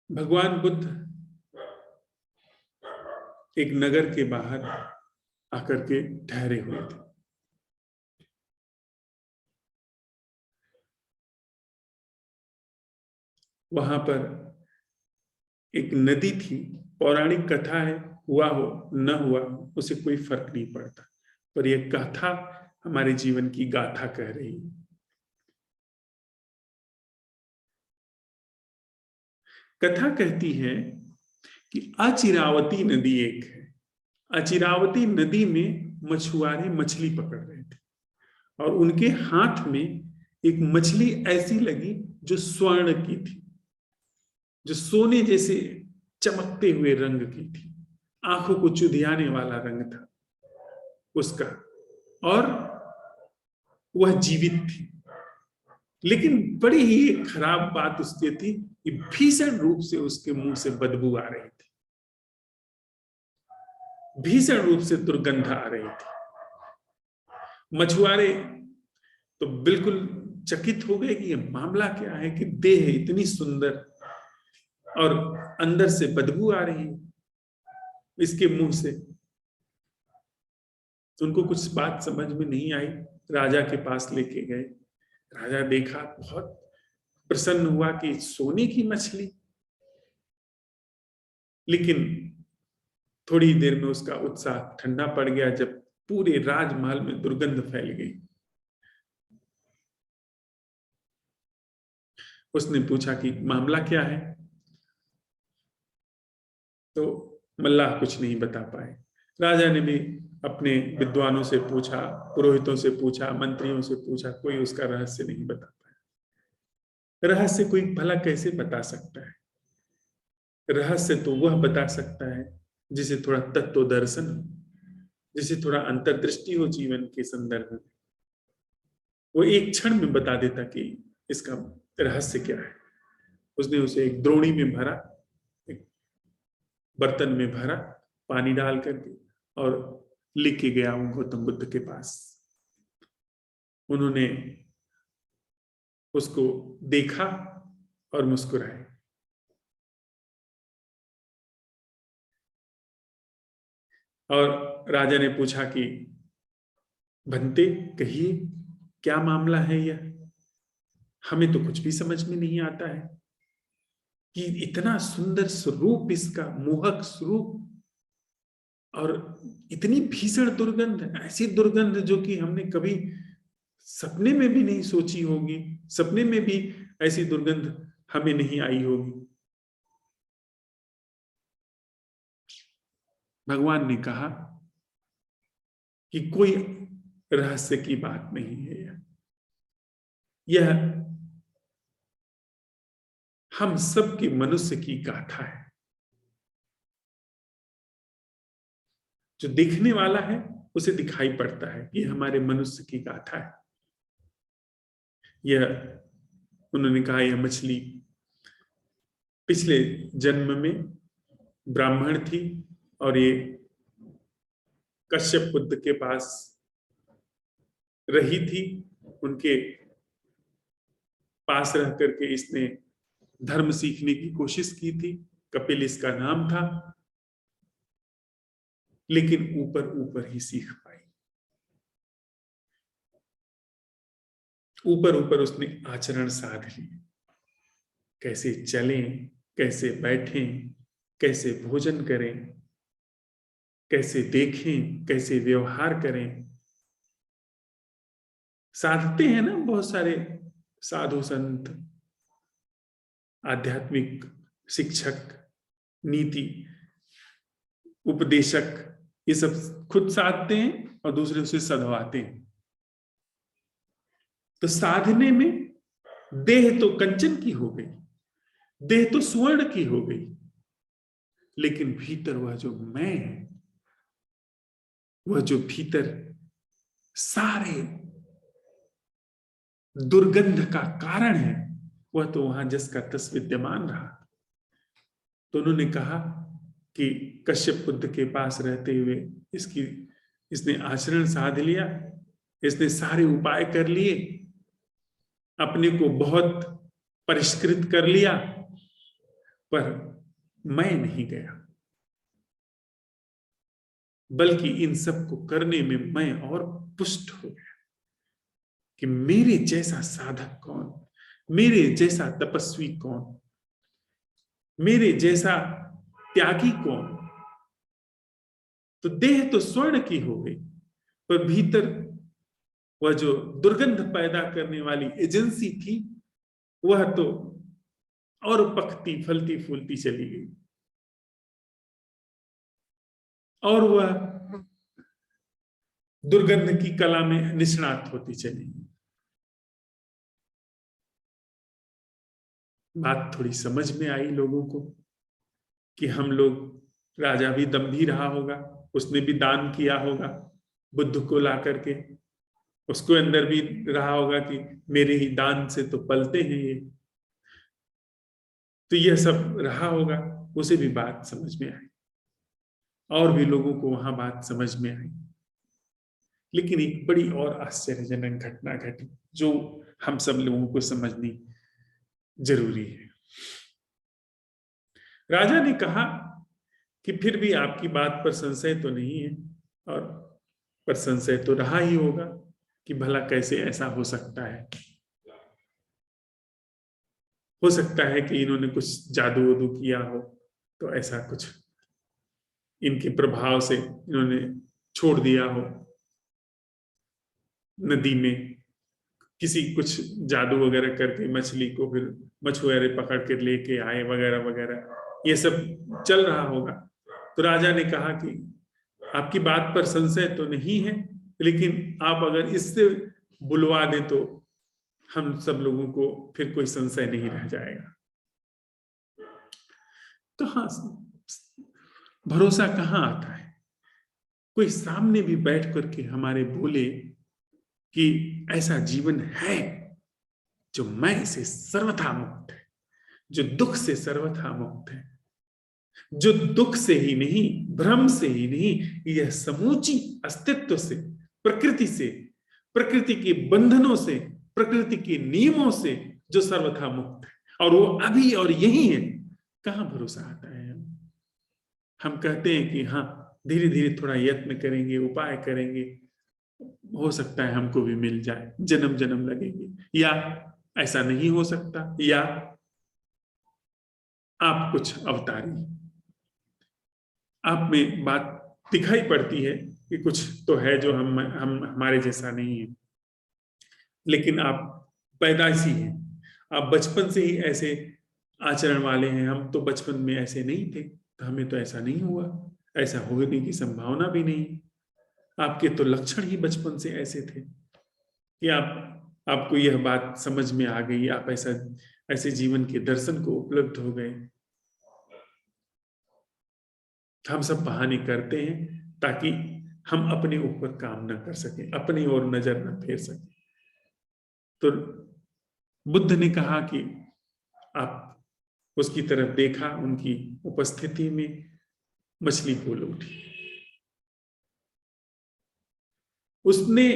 Speaker 1: भगवान बुद्ध एक नगर के बाहर आकर के ठहरे हुए थे। वहां पर एक नदी थी। पौराणिक कथा है, हुआ हो न हुआ हो उसे कोई फर्क नहीं पड़ता, पर यह कथा हमारे जीवन की गाथा कह रही है। कथा कहती है कि अचिरावती नदी एक है। अचिरावती नदी में मछुआरे मछली पकड़ रहे थे और उनके हाथ में एक मछली ऐसी लगी जो स्वर्ण की थी, जो सोने जैसे चमकते हुए रंग की थी, आंखों को चुधियाने वाला रंग था उसका, और वह जीवित थी। लेकिन बड़ी ही खराब बात उसकी थी कि भीषण रूप से उसके मुंह से बदबू आ रही थी, भीषण रूप से दुर्गंध आ रही थी। मछुआरे तो बिल्कुल चकित हो गए कि यह मामला क्या है, कि देह इतनी सुंदर और अंदर से बदबू आ रही है इसके मुंह से। उनको कुछ बात समझ में नहीं आई, राजा के पास लेके गए। राजा देखा, बहुत प्रसन्न हुआ कि सोने की मछली, लेकिन थोड़ी देर में उसका उत्साह ठंडा पड़ गया जब पूरे राजमहल में दुर्गंध फैल गई। उसने पूछा कि मामला क्या है, तो मल्लाह कुछ नहीं बता पाए। राजा ने भी अपने विद्वानों से पूछा, पुरोहितों से पूछा, मंत्रियों से पूछा, कोई उसका रहस्य नहीं बता पाया। रहस्य कोई भला कैसे बता सकता है? रहस्य तो वह बता सकता है जिसे थोड़ा तत्व दर्शन हो, जिसे थोड़ा अंतर्दृष्टि हो जीवन के संदर्भ में। वो एक क्षण में बता देता कि इसका रहस्य क्या है। उसने उसे एक द्रोणी में भरा, एक बर्तन में भरा, पानी डाल करके, और लिख के गया गौतम बुद्ध के पास। उन्होंने उसको देखा और मुस्कुराए। और राजा ने पूछा कि भंते, कहिए क्या मामला है यह? हमें तो कुछ भी समझ में नहीं आता है कि इतना सुंदर स्वरूप इसका, मोहक स्वरूप, और इतनी भीषण दुर्गंध, ऐसी दुर्गंध जो कि हमने कभी सपने में भी नहीं सोची होगी, सपने में भी ऐसी दुर्गंध हमें नहीं आई होगी। भगवान ने कहा कि कोई रहस्य की बात नहीं है, यह हम सब के मनुष्य की गाथा है। जो देखने वाला है उसे दिखाई पड़ता है कि हमारे मनुष्य की गाथा है। यह, उन्होंने कहा, यह मछली पिछले जन्म में ब्राह्मण थी और ये कश्यप बुद्ध के पास रही थी। उनके पास रह करके इसने धर्म सीखने की कोशिश की थी। कपिल इसका नाम था, लेकिन ऊपर ऊपर ही सीख पाई। ऊपर ऊपर उसने आचरण साध लिए, कैसे चलें, कैसे बैठें, कैसे भोजन करें, कैसे देखें, कैसे व्यवहार करें। साधते हैं ना बहुत सारे साधु संत, आध्यात्मिक शिक्षक, नीति उपदेशक, ये सब खुद साधते हैं और दूसरे उसे सधवाते हैं। तो साधने में देह तो कंचन की हो गई, देह तो स्वर्ण की हो गई, लेकिन भीतर वह जो मैं है, वह जो भीतर सारे दुर्गंध का कारण है, वह तो वहां जस का तस विद्यमान रहा। तो उन्होंने कहा कि कश्यप बुद्ध के पास रहते हुए इसने आचरण साध लिया, इसने सारे उपाय कर लिए, अपने को बहुत परिष्कृत कर लिया, पर मैं नहीं गया, बल्कि इन सब को करने में मैं और पुष्ट हो गया कि मेरे जैसा साधक कौन, मेरे जैसा तपस्वी कौन, मेरे जैसा त्यागी कौन। तो देह तो स्वर्ण की हो गई, पर भीतर वह जो दुर्गंध पैदा करने वाली एजेंसी थी, वह तो और पकती फलती फूलती चली गई, और वह दुर्गंध की कला में निष्णात होती चली गई। बात थोड़ी समझ में आई लोगों को कि हम लोग, राजा भी दम्भी रहा होगा, उसने भी दान किया होगा बुद्ध को ला करके, उसको अंदर भी रहा होगा कि मेरे ही दान से तो पलते हैं ये, तो यह सब रहा होगा, उसे भी बात समझ में आई, और भी लोगों को वहां बात समझ में आई। लेकिन एक बड़ी और आश्चर्यजनक घटना घटी जो हम सब लोगों को समझनी जरूरी है। राजा ने कहा कि फिर भी आपकी बात पर संशय तो नहीं है, और पर संशय तो रहा ही होगा कि भला कैसे ऐसा हो सकता है। हो सकता है कि इन्होंने कुछ जादू वादू किया हो, तो ऐसा कुछ इनके प्रभाव से इन्होंने छोड़ दिया हो नदी में, किसी कुछ जादू वगैरह करके मछली को फिर मछुआरे पकड़ के लेके आए वगैरह वगैरह, ये सब चल रहा होगा। तो राजा ने कहा कि आपकी बात पर संशय तो नहीं है, लेकिन आप अगर इससे बुलवा दें तो हम सब लोगों को फिर कोई संशय नहीं रह जाएगा। तो हाँ, भरोसा कहाँ आता है? कोई सामने भी बैठ करके हमारे बोले कि ऐसा जीवन है जो मैं से सर्वथा मुक्त है, जो दुख से सर्वथा मुक्त है, जो दुख से ही नहीं, भ्रम से ही नहीं, यह समूची अस्तित्व से, प्रकृति से, प्रकृति के बंधनों से, प्रकृति के नियमों से जो सर्वथा मुक्त है, और वो अभी और यही है। कहाँ भरोसा आता है? हम कहते हैं कि हाँ धीरे धीरे थोड़ा यत्न करेंगे, उपाय करेंगे, हो सकता है हमको भी मिल जाए, जन्म जन्म लगेंगे, या ऐसा नहीं हो सकता, या आप कुछ अवतारी, आप में बात दिखाई पड़ती है कि कुछ तो है जो हम हमारे जैसा नहीं है, लेकिन आप पैदाइशी हैं, आप बचपन से ही ऐसे आचरण वाले हैं। हम तो बचपन में ऐसे नहीं थे, तो हमें तो ऐसा नहीं हुआ, ऐसा होने की संभावना भी नहीं। आपके तो लक्षण ही बचपन से ऐसे थे कि आपको यह बात समझ में आ गई, आप ऐसे जीवन के दर्शन को उपलब्ध हो गए। हम सब बहाने करते हैं ताकि हम अपने ऊपर काम न कर सकें, अपनी ओर नजर न फेर सकें। तो बुद्ध ने कहा कि आप उसकी तरफ देखा, उनकी उपस्थिति में मछली बोल उठी। उसने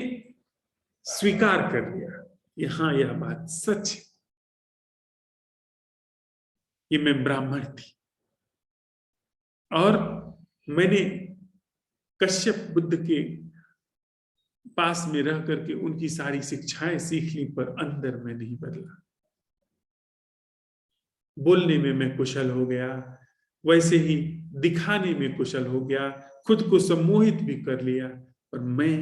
Speaker 1: स्वीकार कर लिया कि हाँ यह बात सच है, ये मैं ब्राह्मण थी और मैंने कश्यप बुद्ध के पास में रह करके उनकी सारी शिक्षाएं सीख ली, पर अंदर में नहीं बदला। बोलने में मैं कुशल हो गया, वैसे ही दिखाने में कुशल हो गया, खुद को सम्मोहित भी कर लिया, पर मैं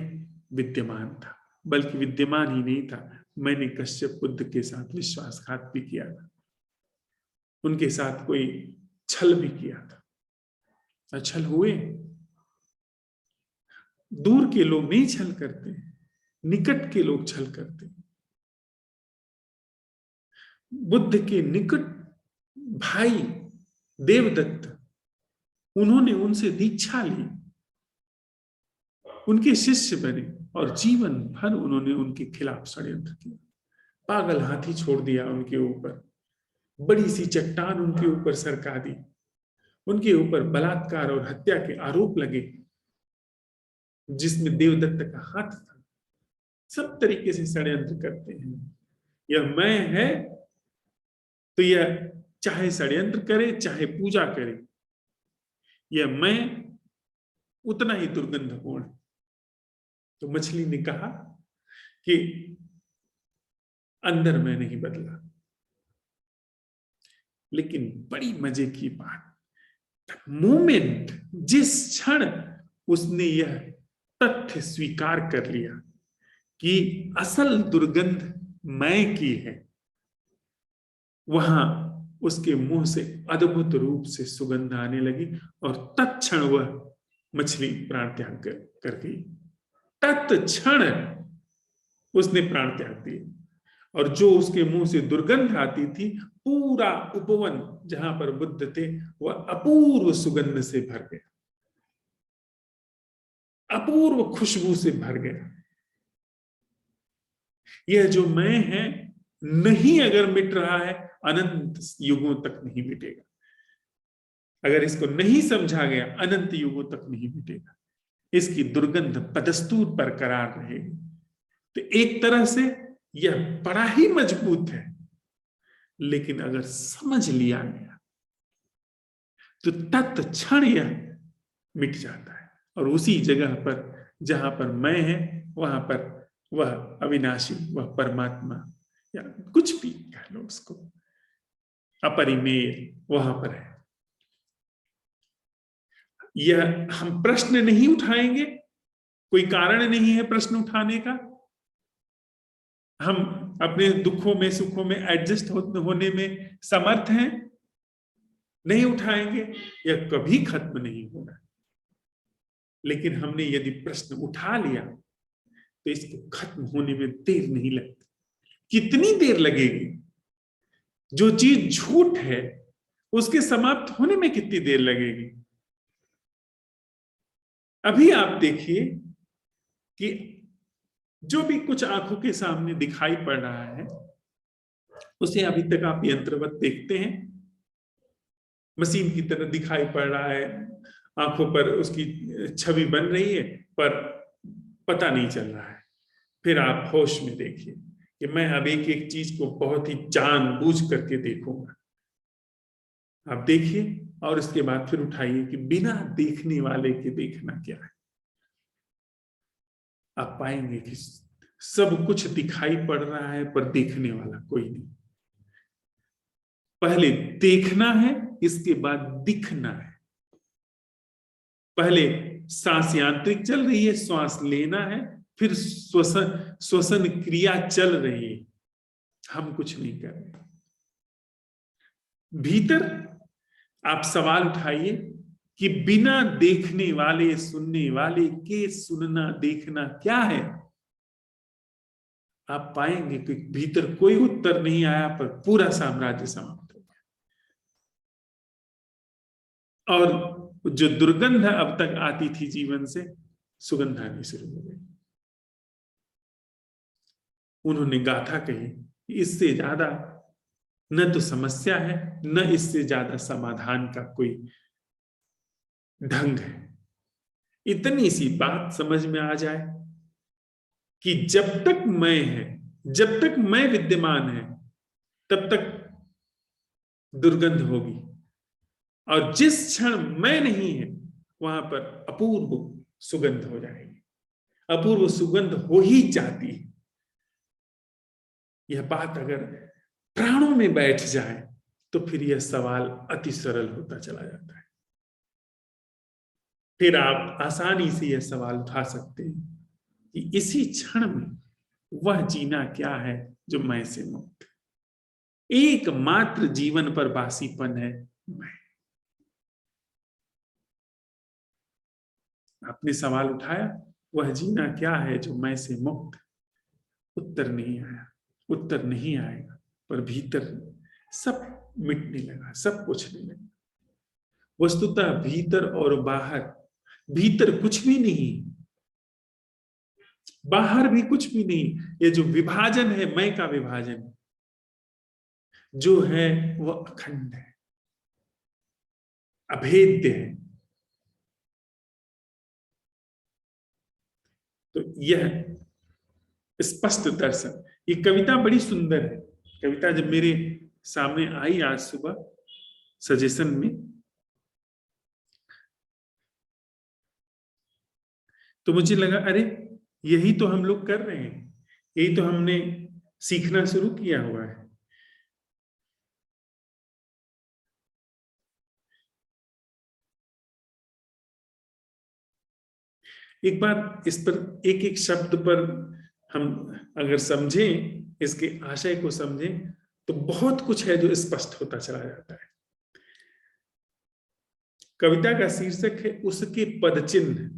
Speaker 1: विद्यमान था। बल्कि विद्यमान ही नहीं था, मैंने कश्यप बुद्ध के साथ विश्वासघात भी किया था, उनके साथ कोई छल भी किया था। छल हुए। दूर के लोग नहीं छल करते, निकट के लोग छल करते। बुद्ध के निकट भाई देवदत्त उन्होंने उनसे दीक्षा ली, उनके शिष्य बने और जीवन भर उन्होंने उनके खिलाफ षड्यंत्र किया। पागल हाथी छोड़ दिया उनके ऊपर, बड़ी सी चट्टान उनके ऊपर सरका दी, उनके ऊपर बलात्कार और हत्या के आरोप लगे जिसमें देवदत्त का हाथ था। सब तरीके से षड्यंत्र करते हैं। यह मैं है तो यह चाहे षड्यंत्र करे चाहे पूजा करे, यह मैं उतना ही दुर्गंधपूर्ण। तो मछली ने कहा कि अंदर मैं नहीं बदला। लेकिन बड़ी मजे की बात, मोमेंट, जिस क्षण उसने यह तथ्य स्वीकार कर लिया कि असल दुर्गंध मैं की है, वहां उसके मुंह से अद्भुत रूप से सुगंध आने लगी और तत्क्षण वह मछली प्राण त्याग कर गई। तत्क्षण उसने प्राण त्याग दिए और जो उसके मुंह से दुर्गंध आती थी, पूरा उपवन जहां पर बुद्ध थे वह अपूर्व सुगंध से भर गया, अपूर्व खुशबू से भर गया। यह जो मैं है नहीं अगर मिट रहा है, अनंत युगों तक नहीं मिटेगा। अगर इसको नहीं समझा गया, अनंत युगों तक नहीं मिटेगा। इसकी दुर्गंध पदस्तूर बरकरार रहेगी। तो एक तरह से यह बड़ा ही मजबूत है, लेकिन अगर समझ लिया गया तो तत्क्षण यह मिट जाता है और उसी जगह पर जहां पर मैं है वहां पर वह अविनाशी, वह परमात्मा या कुछ भी कह लो उसको, अपरिमेय वहां पर है। यह हम प्रश्न नहीं उठाएंगे, कोई कारण नहीं है प्रश्न उठाने का। हम अपने दुखों में सुखों में एडजस्ट होने में समर्थ हैं, नहीं उठाएंगे, यह कभी खत्म नहीं होगा। लेकिन हमने यदि प्रश्न उठा लिया तो इसको खत्म होने में देर नहीं लगती। कितनी देर लगेगी? जो चीज झूठ है उसके समाप्त होने में कितनी देर लगेगी? अभी आप देखिए कि जो भी कुछ आंखों के सामने दिखाई पड़ रहा है उसे अभी तक आप यंत्रवत देखते हैं, मशीन की तरह दिखाई पड़ रहा है, आंखों पर उसकी छवि बन रही है पर पता नहीं चल रहा है। फिर आप होश में देखिए कि मैं अब एक एक चीज को बहुत ही जानबूझ करके देखूंगा। आप देखिए और इसके बाद फिर उठाइए कि बिना देखने वाले के देखना क्या है। आप पाएंगे कि सब कुछ दिखाई पड़ रहा है पर देखने वाला कोई नहीं। पहले देखना है, इसके बाद दिखना है। पहले सांस यांत्रिक चल रही है, श्वास लेना है, फिर श्वसन क्रिया चल रही है, हम कुछ नहीं कर रहे। भीतर आप सवाल उठाइए कि बिना देखने वाले सुनने वाले के सुनना देखना क्या है। आप पाएंगे कि भीतर कोई उत्तर नहीं आया पर पूरा साम्राज्य समाप्त हो गया। और जो दुर्गंध अब तक आती थी जीवन से, सुगंध आनी शुरू हो गई। उन्होंने गाथा कही, इससे ज्यादा न तो समस्या है न इससे ज्यादा समाधान का कोई ढंग है। इतनी सी बात समझ में आ जाए कि जब तक मैं है, जब तक मैं विद्यमान है, तब तक दुर्गंध होगी, और जिस क्षण मैं नहीं है वहां पर अपूर्व सुगंध हो जाएगी। अपूर्व सुगंध हो ही जाती है। यह बात अगर प्राणों में बैठ जाए तो फिर यह सवाल अति सरल होता चला जाता है। फिर आप आसानी से यह सवाल उठा सकते हैं कि इसी क्षण में वह जीना क्या है जो मैं से मुक्त है। एकमात्र जीवन पर बासीपन है मैं। आपने सवाल उठाया, वह जीना क्या है जो मैं से मुक्त? उत्तर नहीं आया, उत्तर नहीं आएगा, पर भीतर सब मिटने लगा, सब पूछने लगा। वस्तुतः भीतर और बाहर, भीतर कुछ भी नहीं, बाहर भी कुछ भी नहीं। ये जो विभाजन है, मैं का विभाजन जो है वह अखंड है, अभेद्य है। तो यह स्पष्ट दर्शन, ये कविता बड़ी सुंदर है। कविता जब मेरे सामने आई आज सुबह सजेशन में, तो मुझे लगा अरे यही तो हम लोग कर रहे हैं, यही तो हमने सीखना शुरू किया हुआ है। एक बार इस पर एक एक शब्द पर हम अगर समझें, इसके आशय को समझें, तो बहुत कुछ है जो स्पष्ट होता चला जाता है। कविता का शीर्षक है उसके पदचिन्ह।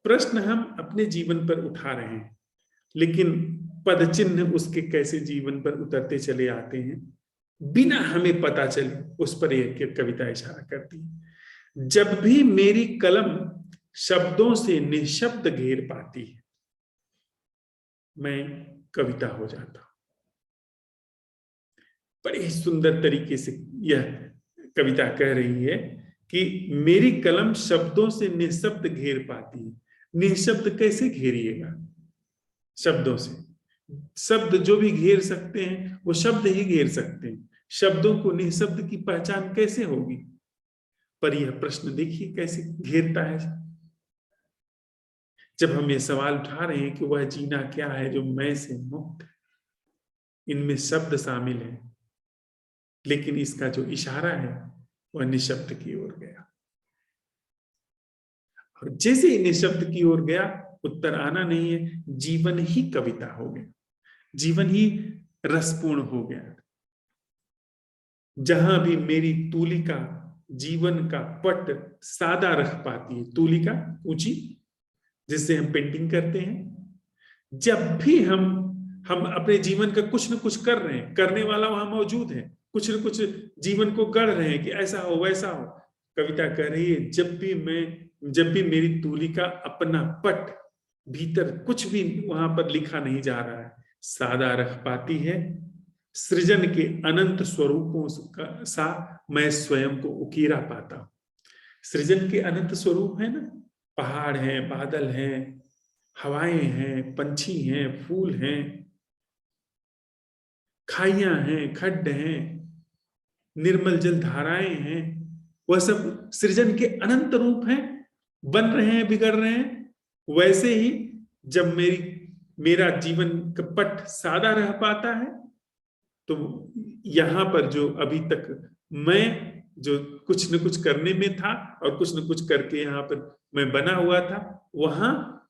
Speaker 1: प्रश्न हम अपने जीवन पर उठा रहे हैं, लेकिन पदचिन्ह उसके कैसे जीवन पर उतरते चले आते हैं बिना हमें पता चले, उस पर यह कविता इशारा करती है। जब भी मेरी कलम शब्दों से निशब्द घेर पाती है, मैं कविता हो जाता हूं। बड़े सुंदर तरीके से यह कविता कह रही है कि मेरी कलम शब्दों से निशब्द घेर पाती है। निशब्द कैसे घेरिएगा? शब्दों से। शब्द जो भी घेर सकते हैं वो शब्द ही घेर सकते हैं, शब्दों को निशब्द की पहचान कैसे होगी? पर यह प्रश्न देखिए कैसे घेरता है। जब हम ये सवाल उठा रहे हैं कि वह जीना क्या है जो मैं से मुक्त है, इनमें शब्द शामिल है, लेकिन इसका जो इशारा है वह निशब्द की ओर गया। और जैसे ही निशब्द की ओर गया, उत्तर आना नहीं है, जीवन ही कविता हो गया, जीवन ही रसपूर्ण हो गया। जहां भी मेरी तूलिका जीवन का पट सादा रख पाती है, तूलिका ऊंची जिससे हम पेंटिंग करते हैं, जब भी हम अपने जीवन का कुछ न कुछ कर रहे हैं, करने वाला वहां मौजूद है, कुछ न कुछ जीवन को गढ़ रहे हैं कि ऐसा हो वैसा हो। कविता कह रही है जब भी मेरी तूलिका अपना पट, भीतर कुछ भी वहां पर लिखा नहीं जा रहा है, सादा रख पाती है, सृजन के अनंत स्वरूपों सा मैं स्वयं को उकीरा पाता हूं। सृजन के अनंत स्वरूप है ना, पहाड़ हैं, बादल हैं, हवाएं हैं, पंछी हैं, फूल हैं, खाइयां हैं, खड्ड हैं, निर्मल जल धाराएं हैं, वह सब सृजन के अनंत रूप हैं, बन रहे हैं, बिगड़ रहे हैं। वैसे ही जब मेरा जीवन का पट सादा रह पाता है, तो यहां पर जो अभी तक मैं जो कुछ न कुछ करने में था और कुछ न कुछ करके यहां पर मैं बना हुआ था, वहां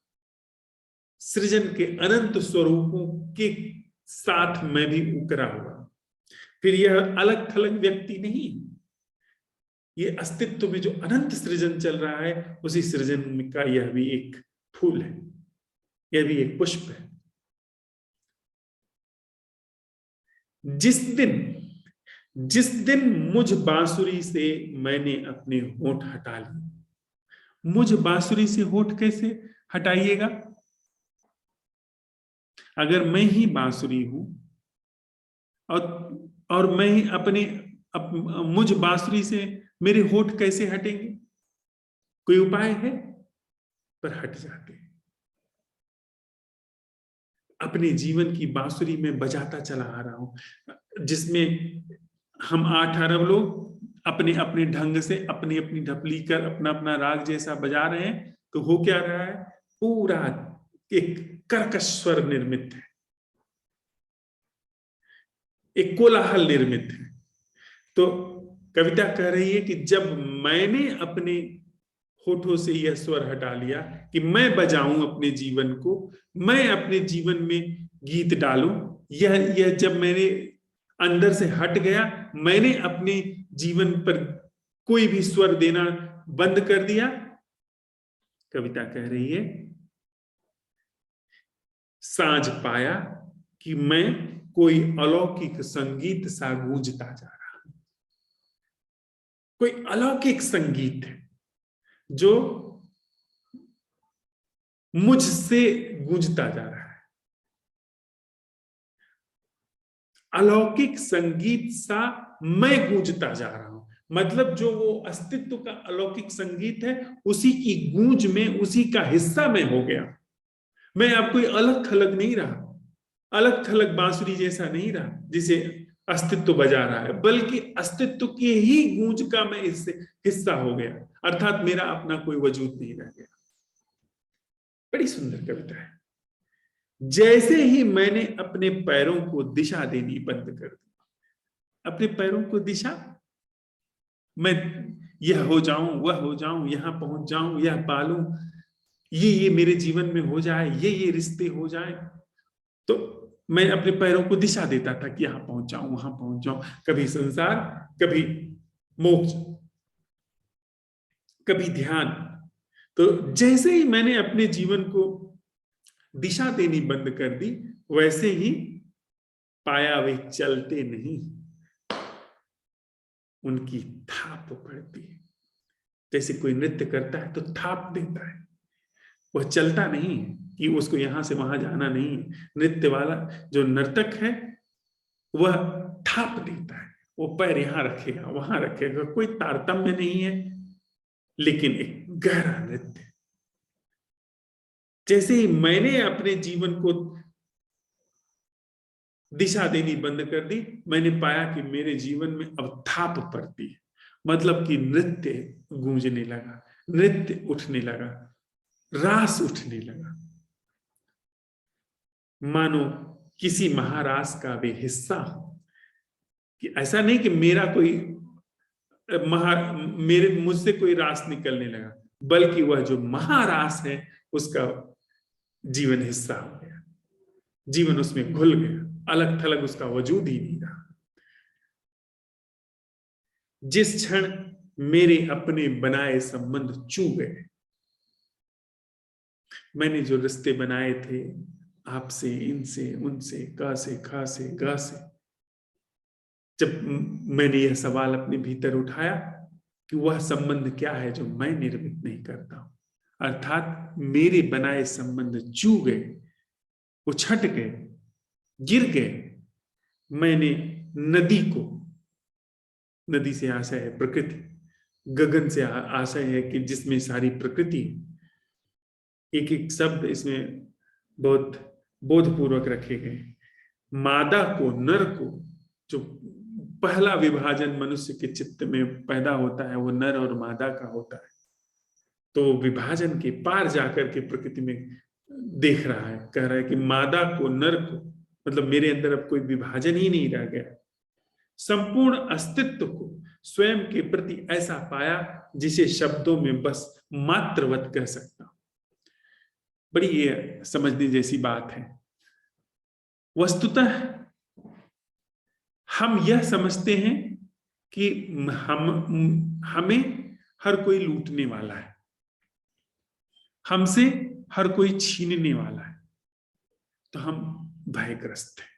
Speaker 1: सृजन के अनंत स्वरूपों के साथ मैं भी उकरा हुआ। फिर यह अलग थलग व्यक्ति नहीं, ये अस्तित्व में जो अनंत सृजन चल रहा है, उसी सृजन का यह भी एक फूल है, यह भी एक पुष्प है। जिस दिन मुझ बांसुरी से मैंने अपने होंठ हटा लिए। मुझ बांसुरी से होंठ कैसे हटाइएगा? अगर मैं ही बांसुरी हूं और मैं ही मुझ बांसुरी से मेरे होंठ कैसे हटेंगे? कोई उपाय है? पर हट जाते हैं। अपने जीवन की बांसुरी में बजाता चला आ रहा हूं, जिसमें हम 8 अरब लोग अपने अपने ढंग से अपनी अपनी ढपली कर अपना अपना राग जैसा बजा रहे हैं, तो हो क्या रहा है? पूरा एक कर्कश स्वर निर्मित है, एक कोलाहल निर्मित है। तो कविता कह रही है कि जब मैंने अपने होठों से यह स्वर हटा लिया कि मैं बजाऊं अपने जीवन को, मैं अपने जीवन में गीत डालूं, यह जब मेरे अंदर से हट गया, मैंने अपने जीवन पर कोई भी स्वर देना बंद कर दिया, कविता कह रही है साँझ पाया कि मैं कोई अलौकिक संगीत सा गूंजता जा रहा। कोई अलौकिक संगीत है जो मुझसे गूंजता जा रहा है। अलौकिक संगीत सा मैं गूंजता जा रहा हूं, मतलब जो वो अस्तित्व का अलौकिक संगीत है उसी की गूंज में, उसी का हिस्सा में हो गया। मैं अब कोई अलग थलग नहीं रहा, अलग थलग बांसुरी जैसा नहीं रहा जिसे अस्तित्व बजा रहा है, बल्कि अस्तित्व की ही गूंज का मैं इससे हिस्सा हो गया, अर्थात मेरा अपना कोई वजूद नहीं रह गया। बड़ी सुंदर कविता है। जैसे ही मैंने अपने पैरों को दिशा देनी बंद कर दी, अपने पैरों को दिशा, मैं यह हो जाऊं, वह हो जाऊं, यहां पहुंच जाऊं, यह पालूं, ये मेरे जीवन में हो जाए, ये रिश्ते हो जाए, तो मैं अपने पैरों को दिशा देता था कि यहां पहुंच जाऊं, वहां पहुंच जाऊं, कभी संसार, कभी मोक्ष, कभी ध्यान। तो जैसे ही मैंने अपने जीवन को दिशा देनी बंद कर दी, वैसे ही पाया वे चलते नहीं, उनकी थाप पड़ती है। जैसे कोई नृत्य करता है तो थाप देता है, वह चलता नहीं कि उसको यहां से वहां जाना नहीं। नृत्य वाला जो नर्तक है वह थाप देता है, वो पैर यहां रखेगा, वहां रखेगा, कोई तारतम्य नहीं है, लेकिन एक गहरा नृत्य। जैसे ही मैंने अपने जीवन को दिशा देनी बंद कर दी, मैंने पाया कि मेरे जीवन में अब थाप पड़ती है, मतलब कि नृत्य गूंजने लगा, नृत्य उठने लगा, रास उठने लगा, मानो किसी महारास का वे हिस्सा हो। कि ऐसा नहीं कि मेरा कोई मेरे मुझसे कोई रास निकलने लगा, बल्कि वह जो महारास है उसका जीवन हिस्सा हो गया, जीवन उसमें घुल गया, अलग थलग उसका वजूद ही नहीं रहा। जिस क्षण मेरे अपने बनाए संबंध चू गए, मैंने जो रिश्ते बनाए थे आपसे, इनसे, उनसे, का से, खा से, गा से, जब मैंने यह सवाल अपने भीतर उठाया कि वह संबंध क्या है जो मैं निर्मित नहीं करता हूं, अर्थात मेरे बनाए संबंध चू गए, वो छट गए, गिर गए। मैंने नदी को, नदी से आशय है प्रकृति, गगन से आशय है कि जिसमें सारी प्रकृति, एक एक शब्द इसमें बहुत बोधपूर्वक रखे गए। मादा को, नर को, जो पहला विभाजन मनुष्य के चित्त में पैदा होता है वो नर और मादा का होता है, तो विभाजन के पार जाकर के प्रकृति में देख रहा है, कह रहा है कि मादा को, नर को, मतलब मेरे अंदर अब कोई विभाजन ही नहीं रह गया। संपूर्ण अस्तित्व को स्वयं के प्रति ऐसा पाया जिसे शब्दों में बस मात्रवत कह सकता हूं। बड़ी ये समझने जैसी बात है। वस्तुतः हम यह समझते हैं कि हमें हर कोई लूटने वाला है, हमसे हर कोई छीनने वाला है, तो हम भयग्रस्त हैं।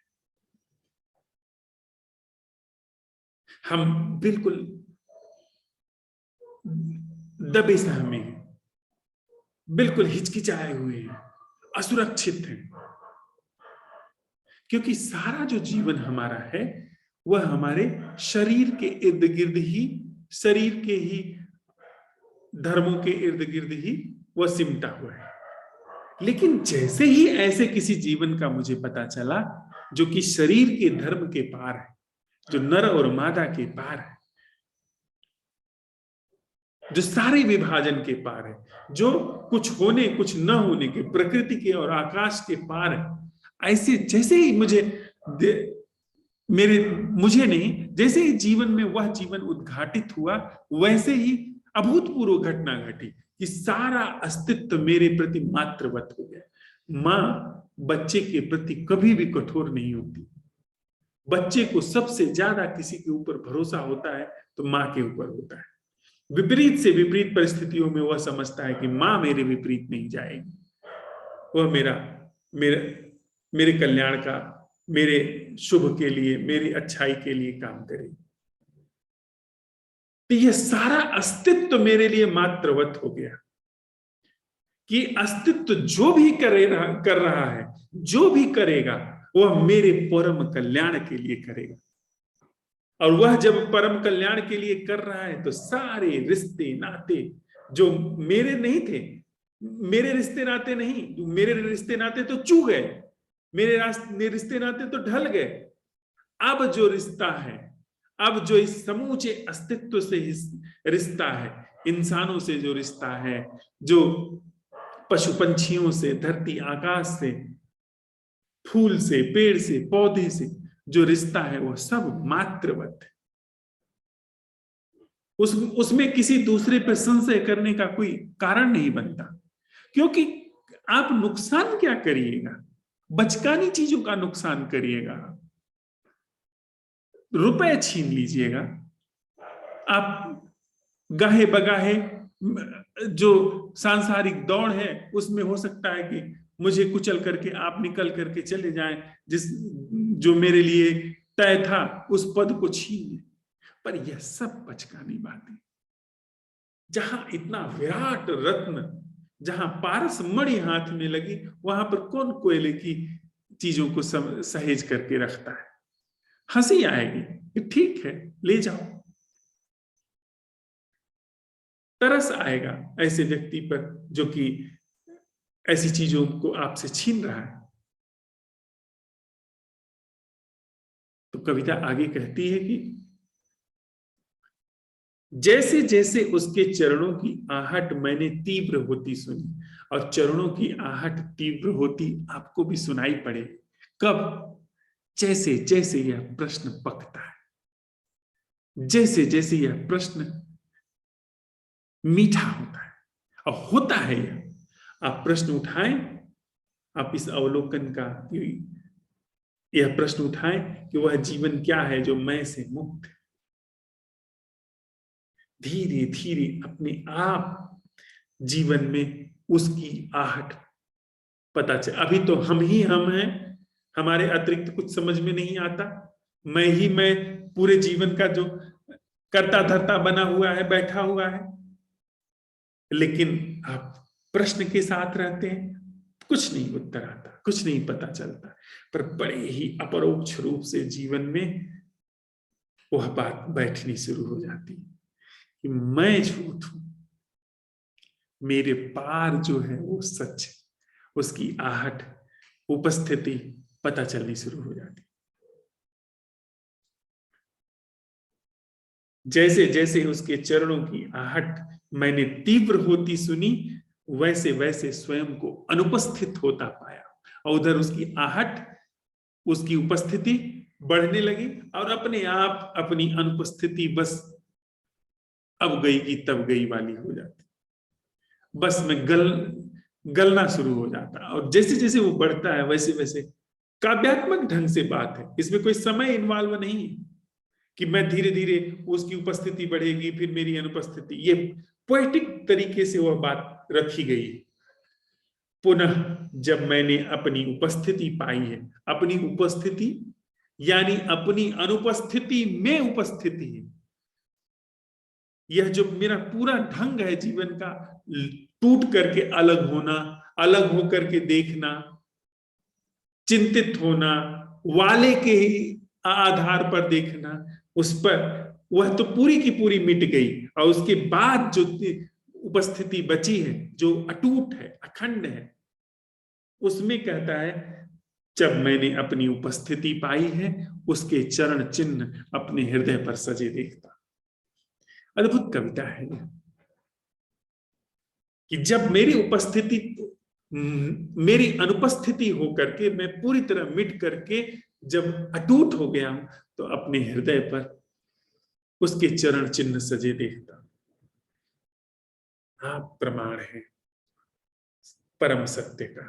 Speaker 1: हम बिल्कुल दबे सहमे हैं, बिल्कुल हिचकिचाए हुए हैं, असुरक्षित हैं, क्योंकि सारा जो जीवन हमारा है वह हमारे शरीर के इर्द गिर्द ही, शरीर के ही धर्मों के इर्द गिर्द ही वह सिमटा हुआ है। लेकिन जैसे ही ऐसे किसी जीवन का मुझे पता चला जो कि शरीर के धर्म के पार है, जो नर और मादा के पार है, जो सारे विभाजन के पार है, जो कुछ होने कुछ न होने के, प्रकृति के और आकाश के पार है, ऐसे जैसे ही मुझे नहीं, जैसे ही जीवन में वह जीवन उद्घाटित हुआ, वैसे ही अभूतपूर्व घटना घटी कि सारा अस्तित्व मेरे प्रति मात्रवत हो गया। माँ बच्चे के प्रति कभी भी कठोर नहीं होती। बच्चे को सबसे ज्यादा किसी के ऊपर भरोसा होता है तो माँ के ऊपर होता है। विपरीत से विपरीत परिस्थितियों में वह समझता है कि माँ मेरे विपरीत नहीं जाएगी, वह मेरे कल्याण का, मेरे शुभ के लिए, मेरी अच्छाई के लिए काम करेगी। तो यह सारा अस्तित्व मेरे लिए मात्रवत हो गया कि अस्तित्व जो भी कर रहा है, जो भी करेगा वह मेरे परम कल्याण के लिए करेगा। और वह जब परम कल्याण के लिए कर रहा है तो सारे रिश्ते नाते जो मेरे नहीं थे, मेरे रिश्ते नाते नहीं, मेरे रिश्ते नाते तो चू गए, मेरे रिश्ते नाते तो ढल गए। अब जो रिश्ता है, अब जो इस समूचे अस्तित्व से रिश्ता है, इंसानों से जो रिश्ता है, जो पशु पंछियों से, धरती आकाश से, फूल से, पेड़ से, पौधे से जो रिश्ता है, वो सब मात्रवत है। उसमें किसी दूसरे पर संशय करने का कोई कारण नहीं बनता, क्योंकि आप नुकसान क्या करिएगा? बचकानी चीजों का नुकसान करिएगा, रुपए छीन लीजिएगा, आप गाहे बगाहे जो सांसारिक दौड़ है उसमें हो सकता है कि मुझे कुचल करके आप निकल करके चले जाएं, जो मेरे लिए तय था उस पद को छीन ले। पर यह सब बचकानी बातें। जहां इतना विराट रत्न, जहां पारस मणि हाथ में लगी, वहां पर कौन कोयले की चीजों को सहेज करके रखता है? हंसी आएगी कि ठीक है ले जाओ, तरस आएगा ऐसे व्यक्ति पर जो कि ऐसी चीजों को आपसे छीन रहा है। तो कविता आगे कहती है कि जैसे जैसे उसके चरणों की आहट मैंने तीव्र होती सुनी, और चरणों की आहट तीव्र होती आपको भी सुनाई पड़े। कब? जैसे जैसे यह प्रश्न पकता है, जैसे जैसे यह प्रश्न मीठा होता है, और होता है यह। आप प्रश्न उठाएं, आप इस अवलोकन का यह प्रश्न उठाएं कि वह जीवन क्या है जो मैं से मुक्त है। धीरे धीरे अपने आप जीवन में उसकी आहट पता चले। अभी तो हम ही हम हैं, हमारे अतिरिक्त कुछ समझ में नहीं आता, मैं ही मैं पूरे जीवन का जो कर्ता धर्ता बना हुआ है, बैठा हुआ है। लेकिन आप प्रश्न के साथ रहते हैं, कुछ नहीं उत्तर आता, कुछ नहीं पता चलता, पर बड़े ही अपरोक्ष रूप से जीवन में वह बात बैठनी शुरू हो जाती है कि मैं झूठ हूं, मेरे पार जो है वो सच है। उसकी आहट, उपस्थिति पता चलनी शुरू हो जाती। जैसे जैसे उसके चरणों की आहट मैंने तीव्र होती सुनी, वैसे वैसे स्वयं को अनुपस्थित होता पाया, और उधर उसकी आहट, उसकी उपस्थिति बढ़ने लगी, और अपने आप अपनी अनुपस्थिति बस अब गई की तब गई वाली हो जाती, बस में गलना शुरू हो जाता। और जैसे जैसे वो बढ़ता है वैसे वैसे काव्यात्मक ढंग से बात है, इसमें कोई समय इन्वॉल्व नहीं है कि मैं धीरे धीरे उसकी उपस्थिति बढ़ेगी फिर मेरी अनुपस्थिति। ये पोएटिक तरीके से वह बात रखी गई। पुनः जब मैंने अपनी उपस्थिति पाई है, अपनी उपस्थिति यानी अपनी अनुपस्थिति में उपस्थिति है, यह जो मेरा पूरा ढंग है जीवन का, टूट करके अलग होना, अलग होकर के देखना, चिंतित होना, वाले के ही आधार पर देखना, उस पर वह तो पूरी की पूरी मिट गई। और उसके बाद जो उपस्थिति बची है, जो अटूट है, अखंड है, उसमें कहता है जब मैंने अपनी उपस्थिति पाई है, उसके चरण चिन्ह अपने हृदय पर सजे देखता। अद्भुत कविता है यह कि जब मेरी उपस्थिति, मेरी अनुपस्थिति होकर के मैं पूरी तरह मिट करके जब अटूट हो गया हूं, तो अपने हृदय पर उसके चरण चिन्ह सजे देखता। आप प्रमाण है परम सत्य का,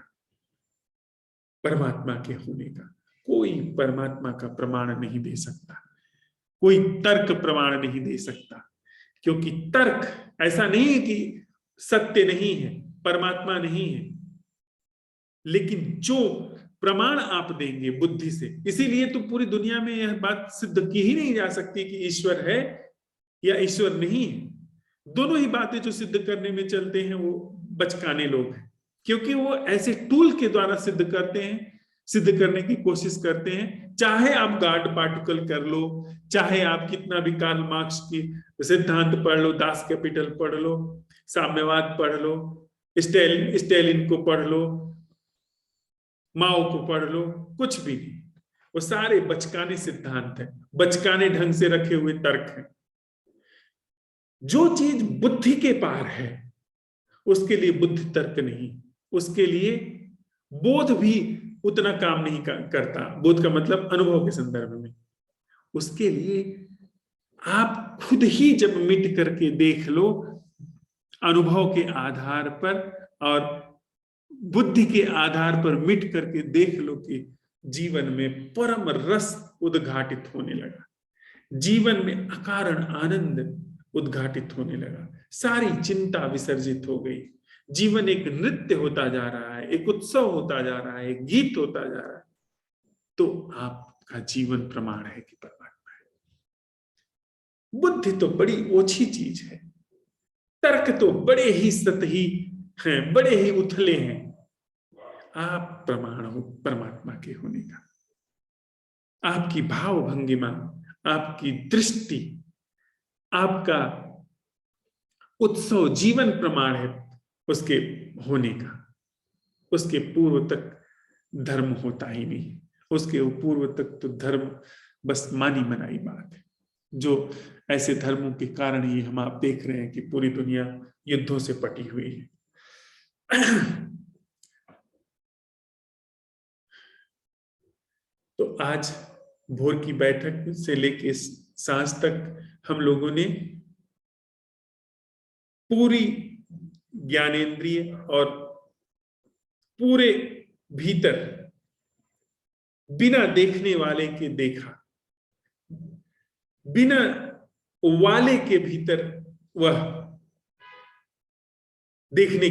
Speaker 1: परमात्मा के होने का। कोई परमात्मा का प्रमाण नहीं दे सकता, कोई तर्क प्रमाण नहीं दे सकता, क्योंकि तर्क ऐसा नहीं है कि सत्य नहीं है, परमात्मा नहीं है, लेकिन जो प्रमाण आप देंगे बुद्धि से, इसीलिए तो पूरी दुनिया में यह बात सिद्ध की ही नहीं जा सकती कि ईश्वर है, या ईश्वर नहीं है। दोनों ही बातें जो सिद्ध करने में चलते हैं वो बचकाने लोग हैं, क्योंकि वो ऐसे टूल के द्वारा सिद्ध करते हैं, सिद्ध करने की कोशिश करते हैं। चाहे आप गॉड पार्टिकल कर लो, चाहे आप कितना भी कार्ल मार्क्स की सिद्धांत पढ़ लो, दास कैपिटल पढ़ लो, साम्यवाद पढ़ लो, स्टेलिन को पढ़ लो, माओ को पढ़ लो, कुछ भी नहीं, वो सारे बचकाने सिद्धांत है, बचकाने ढंग से रखे हुए तर्क हैं। जो चीज बुद्धि के पार है उसके लिए बुद्धि तर्क नहीं, उसके लिए बोध भी उतना काम नहीं करता। बोध का मतलब अनुभव के संदर्भ में। उसके लिए आप खुद ही जब मिट करके देख लो अनुभव के आधार पर और बुद्धि के आधार पर मिट करके देख लो कि जीवन में परम रस उद्घाटित होने लगा, जीवन में अकारण आनंद उद्घाटित होने लगा, सारी चिंता विसर्जित हो गई, जीवन एक नृत्य होता जा रहा है, एक उत्सव होता जा रहा है, एक गीत होता जा रहा है। तो आपका जीवन प्रमाण है कि परमात्मा है। बुद्धि तो बड़ी ओछी चीज है, तर्क तो बड़े ही सतही हैं, बड़े ही उथले हैं। आप प्रमाण हो परमात्मा के होने का। आपकी भाव भंगिमा, आपकी दृष्टि, आपका उत्सव जीवन प्रमाण है उसके होने का। उसके पूर्व तक धर्म होता ही नहीं, उसके पूर्व तक तो धर्म बस मानी मनाई बात है। जो ऐसे धर्मों के कारण ही हम आप देख रहे हैं कि पूरी दुनिया युद्धों से पटी हुई है। तो आज भोर की बैठक से लेके सांझ तक हम लोगों ने पूरी ज्ञानेंद्रिय और पूरे भीतर बिना देखने वाले के देखा, बिना वाले के भीतर वह देखने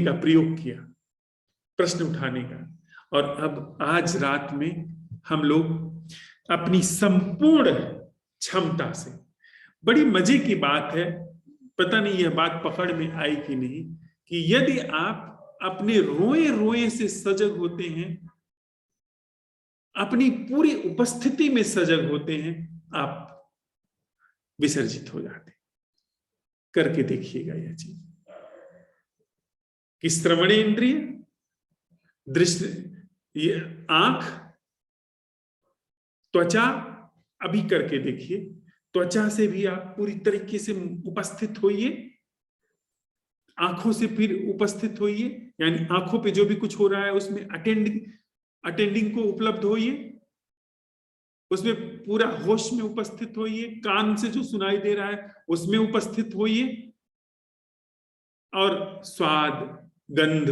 Speaker 1: का प्रयोग किया, प्रश्न उठाने का। और अब आज रात में हम लोग अपनी संपूर्ण क्षमता से, बड़ी मजे की बात है, पता नहीं यह बात पकड़ में आई कि नहीं, कि यदि आप अपने रोए रोए से सजग होते हैं, अपनी पूरी उपस्थिति में सजग होते हैं, आप विसर्जित हो जाते। करके देखिएगा यह चीज कि श्रवणेन्द्रिय, दृष्टि, ये आंख, त्वचा, अभी करके देखिए, त्वचा से भी आप पूरी तरीके से उपस्थित होइए, आंखों से फिर उपस्थित होइए, यानी आंखों पे जो भी कुछ हो रहा है उसमें अटेंडिंग को उपलब्ध होइए, उसमें पूरा होश में उपस्थित होइए, कान से जो सुनाई दे रहा है उसमें उपस्थित होइए, और स्वाद, गंध,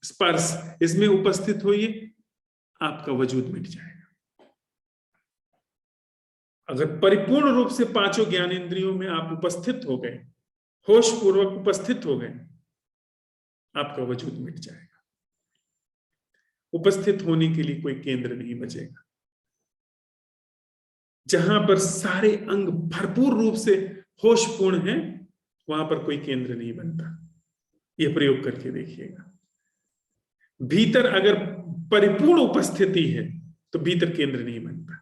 Speaker 1: स्पर्श, इसमें उपस्थित होइए, आपका वजूद मिट जाएगा। अगर परिपूर्ण रूप से पांचों ज्ञानेंद्रियों में आप उपस्थित हो गए, होश पूर्वक उपस्थित हो गए, आपका वजूद मिट जाएगा। उपस्थित होने के लिए कोई केंद्र नहीं बचेगा। जहां पर सारे अंग भरपूर रूप से होशपूर्ण हैं, वहां पर कोई केंद्र नहीं बनता। यह प्रयोग करके देखिएगा। भीतर अगर परिपूर्ण उपस्थिति है तो भीतर केंद्र नहीं बनता।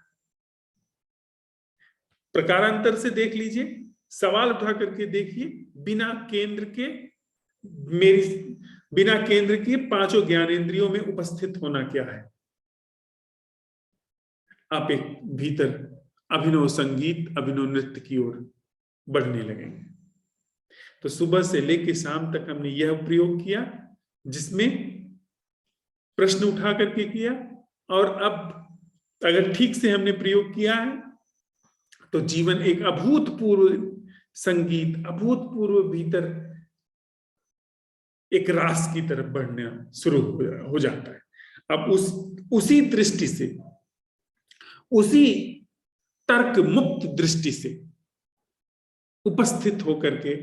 Speaker 1: प्रकारांतर से देख लीजिए, सवाल उठा करके देखिए, बिना केंद्र के पांचों ज्ञानेंद्रियों में उपस्थित होना क्या है। आप एक भीतर अभिनव संगीत, अभिनव नृत्य की ओर बढ़ने लगेंगे। तो सुबह से लेकर शाम तक हमने यह प्रयोग किया, जिसमें प्रश्न उठा करके किया, और अब अगर ठीक से हमने प्रयोग किया है तो जीवन एक अभूतपूर्व संगीत, अभूतपूर्व भीतर एक रास की तरफ बढ़ना शुरू हो जाता है। अब उसी दृष्टि से, उसी तर्क मुक्त दृष्टि से उपस्थित होकर के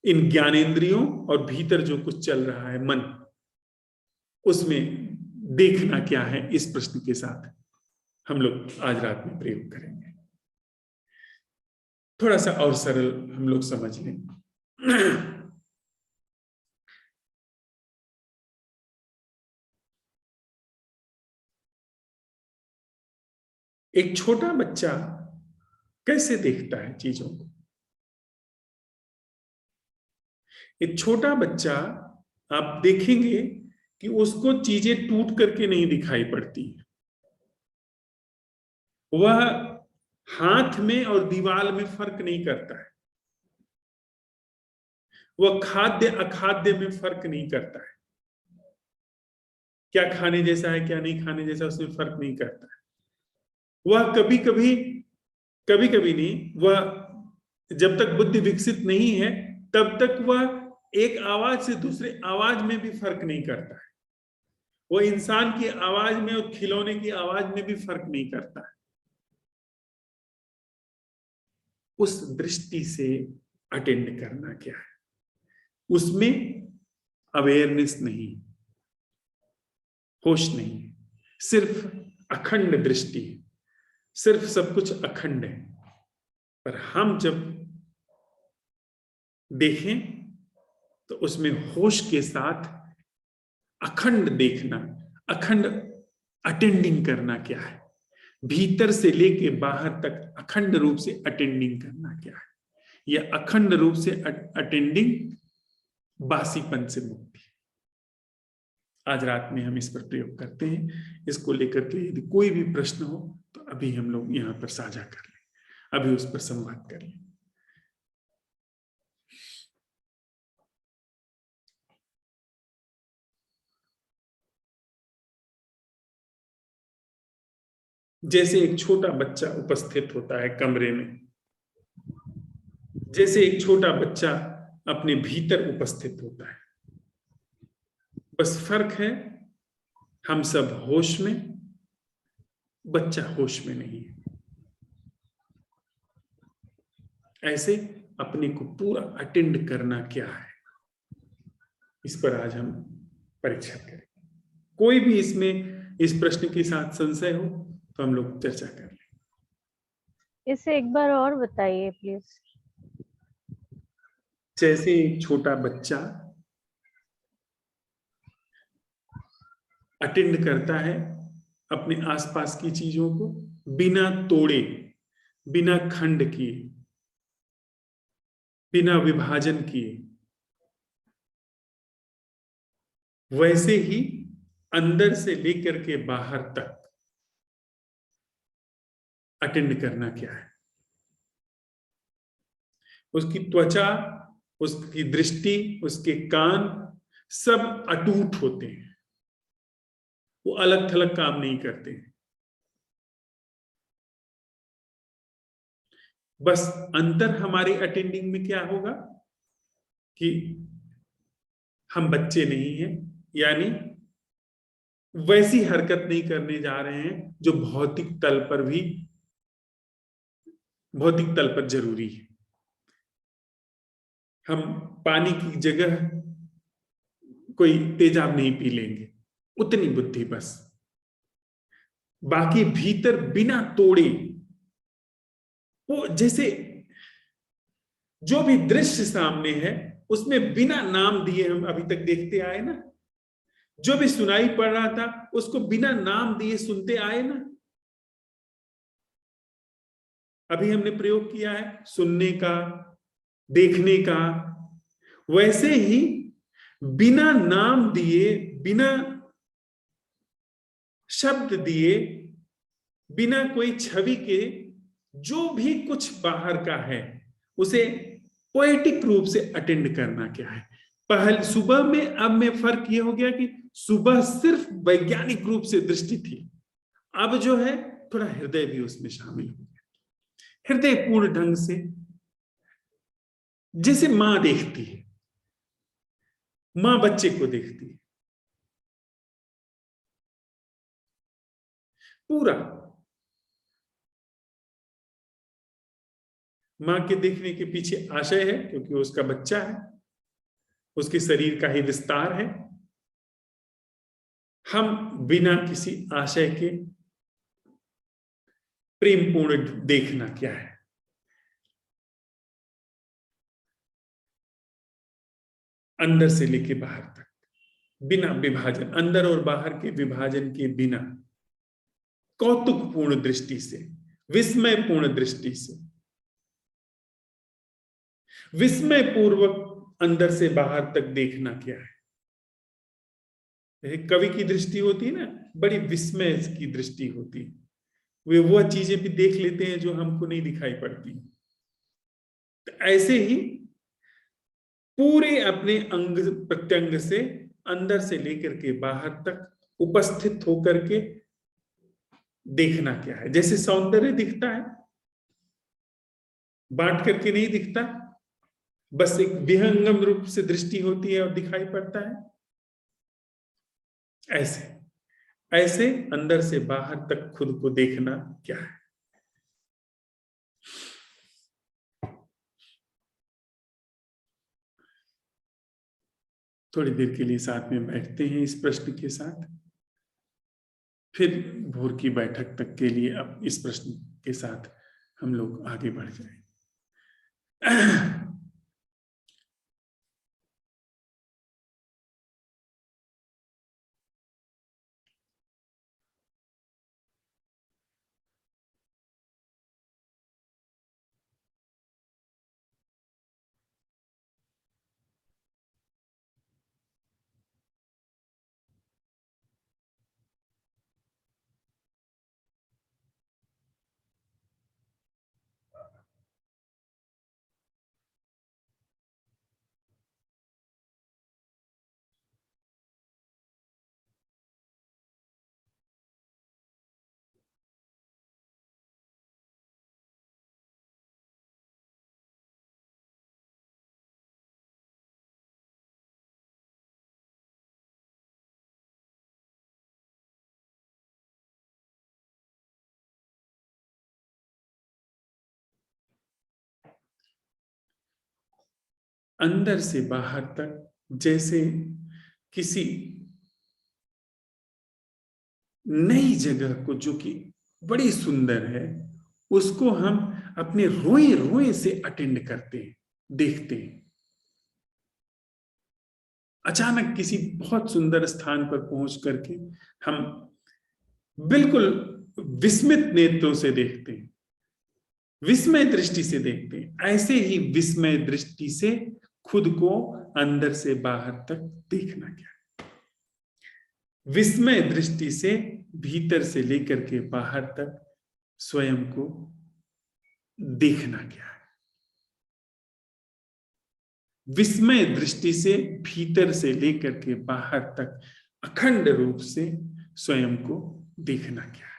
Speaker 1: इन ज्ञानेंद्रियों और भीतर जो कुछ चल रहा है मन, उसमें देखना क्या है, इस प्रश्न के साथ हम लोग आज रात में प्रयोग करेंगे। थोड़ा सा और सरल हम लोग समझ लें। एक छोटा बच्चा कैसे देखता है चीजों को? एक छोटा बच्चा, आप देखेंगे कि उसको चीजें टूट करके नहीं दिखाई पड़ती। वह हाथ में और दीवार में फर्क नहीं करता है। वह खाद्य अखाद्य में फर्क नहीं करता है। क्या खाने जैसा है, क्या नहीं खाने जैसा, उसमें फर्क नहीं करता है। वह कभी कभी नहीं, वह जब तक बुद्धि विकसित नहीं है तब तक वह एक आवाज से दूसरे आवाज में भी फर्क नहीं करता है। वह इंसान की आवाज में और खिलौने की आवाज में भी फर्क नहीं करता है। उस दृष्टि से अटेंड करना क्या है? उसमें अवेयरनेस नहीं, होश नहीं, सिर्फ अखंड दृष्टि है, सिर्फ सब कुछ अखंड है। पर हम जब देखें तो उसमें होश के साथ अखंड देखना, अखंड अटेंडिंग करना क्या है? भीतर से लेके बाहर तक अखंड रूप से अटेंडिंग करना क्या है? यह अखंड रूप से अटेंडिंग बासीपन से मुक्ति। आज रात में हम इस पर प्रयोग करते हैं। इसको लेकर के यदि कोई भी प्रश्न हो तो अभी हम लोग यहाँ पर साझा कर लें, अभी उस पर संवाद कर लें। जैसे एक छोटा बच्चा उपस्थित होता है कमरे में, जैसे एक छोटा बच्चा अपने भीतर उपस्थित होता है, बस फर्क है हम सब होश में, बच्चा होश में नहीं है। ऐसे अपने को पूरा अटेंड करना क्या है, इस पर आज हम परीक्षा करेंगे। कोई भी इसमें इस प्रश्न के साथ संशय हो तो हम लोग चर्चा कर लें।
Speaker 3: इसे एक बार और बताइए प्लीज।
Speaker 1: जैसे एक छोटा बच्चा अटेंड करता है अपने आसपास की चीजों को बिना तोड़े, बिना खंड किए, बिना विभाजन किए, वैसे ही अंदर से लेकर के बाहर तक अटेंड करना क्या है? उसकी त्वचा, उसकी दृष्टि, उसके कान सब अटूट होते हैं, वो अलग थलग काम नहीं करते। बस अंतर हमारे अटेंडिंग में क्या होगा कि हम बच्चे नहीं हैं, यानी वैसी हरकत नहीं करने जा रहे हैं जो भौतिक तल पर जरूरी है। हम पानी की जगह कोई तेजाब नहीं पी लेंगे, उतनी बुद्धि बस। बाकी भीतर बिना तोड़े, वो जैसे जो भी दृश्य सामने है उसमें बिना नाम दिए हम अभी तक देखते आए ना, जो भी सुनाई पड़ रहा था उसको बिना नाम दिए सुनते आए ना। अभी हमने प्रयोग किया है सुनने का, देखने का, वैसे ही बिना नाम दिए, बिना शब्द दिए, बिना कोई छवि के जो भी कुछ बाहर का है उसे पोएटिक रूप से अटेंड करना क्या है। पहले सुबह में अब में फर्क ये हो गया कि सुबह सिर्फ वैज्ञानिक रूप से दृष्टि थी, अब जो है थोड़ा हृदय भी उसमें शामिल हो गया। हृदय पूर्ण ढंग से जैसे मां देखती है, मां बच्चे को देखती है, पूरा मां के देखने के पीछे आशय है क्योंकि उसका बच्चा है, उसके शरीर का ही विस्तार है। हम बिना किसी आशय के प्रेम पूर्ण देखना क्या है, अंदर से लेके बाहर तक, बिना विभाजन, अंदर और बाहर के विभाजन के बिना, कौतुकपूर्ण दृष्टि से, विस्मयपूर्ण दृष्टि से, विस्मय पूर्वक अंदर से बाहर तक देखना क्या है। कवि की दृष्टि होती है ना, बड़ी विस्मय की दृष्टि होती है, वे वह चीजें भी देख लेते हैं जो हमको नहीं दिखाई पड़ती। तो ऐसे ही पूरे अपने अंग प्रत्यंग से, अंदर से लेकर के बाहर तक उपस्थित होकर के देखना क्या है। जैसे सौंदर्य दिखता है, बांट करके नहीं दिखता, बस एक विहंगम रूप से दृष्टि होती है और दिखाई पड़ता है। ऐसे ऐसे अंदर से बाहर तक खुद को देखना क्या है। थोड़ी देर के लिए साथ में बैठते हैं इस प्रश्न के साथ, फिर भोर की बैठक तक के लिए अब इस प्रश्न के साथ हम लोग आगे बढ़ जाएं। अंदर से बाहर तक, जैसे किसी नई जगह को जो कि बड़ी सुंदर है, उसको हम अपने रोए रोए से अटेंड करते हैं, देखते हैं। अचानक किसी बहुत सुंदर स्थान पर पहुंच करके हम बिल्कुल विस्मित नेत्रों से देखते हैं, विस्मय दृष्टि से देखते हैं। ऐसे ही विस्मय दृष्टि से खुद को अंदर से बाहर तक देखना क्या है। विस्मय दृष्टि से भीतर से लेकर के बाहर तक स्वयं को देखना क्या है। विस्मय दृष्टि से भीतर से लेकर के बाहर तक अखंड रूप से स्वयं को देखना क्या है।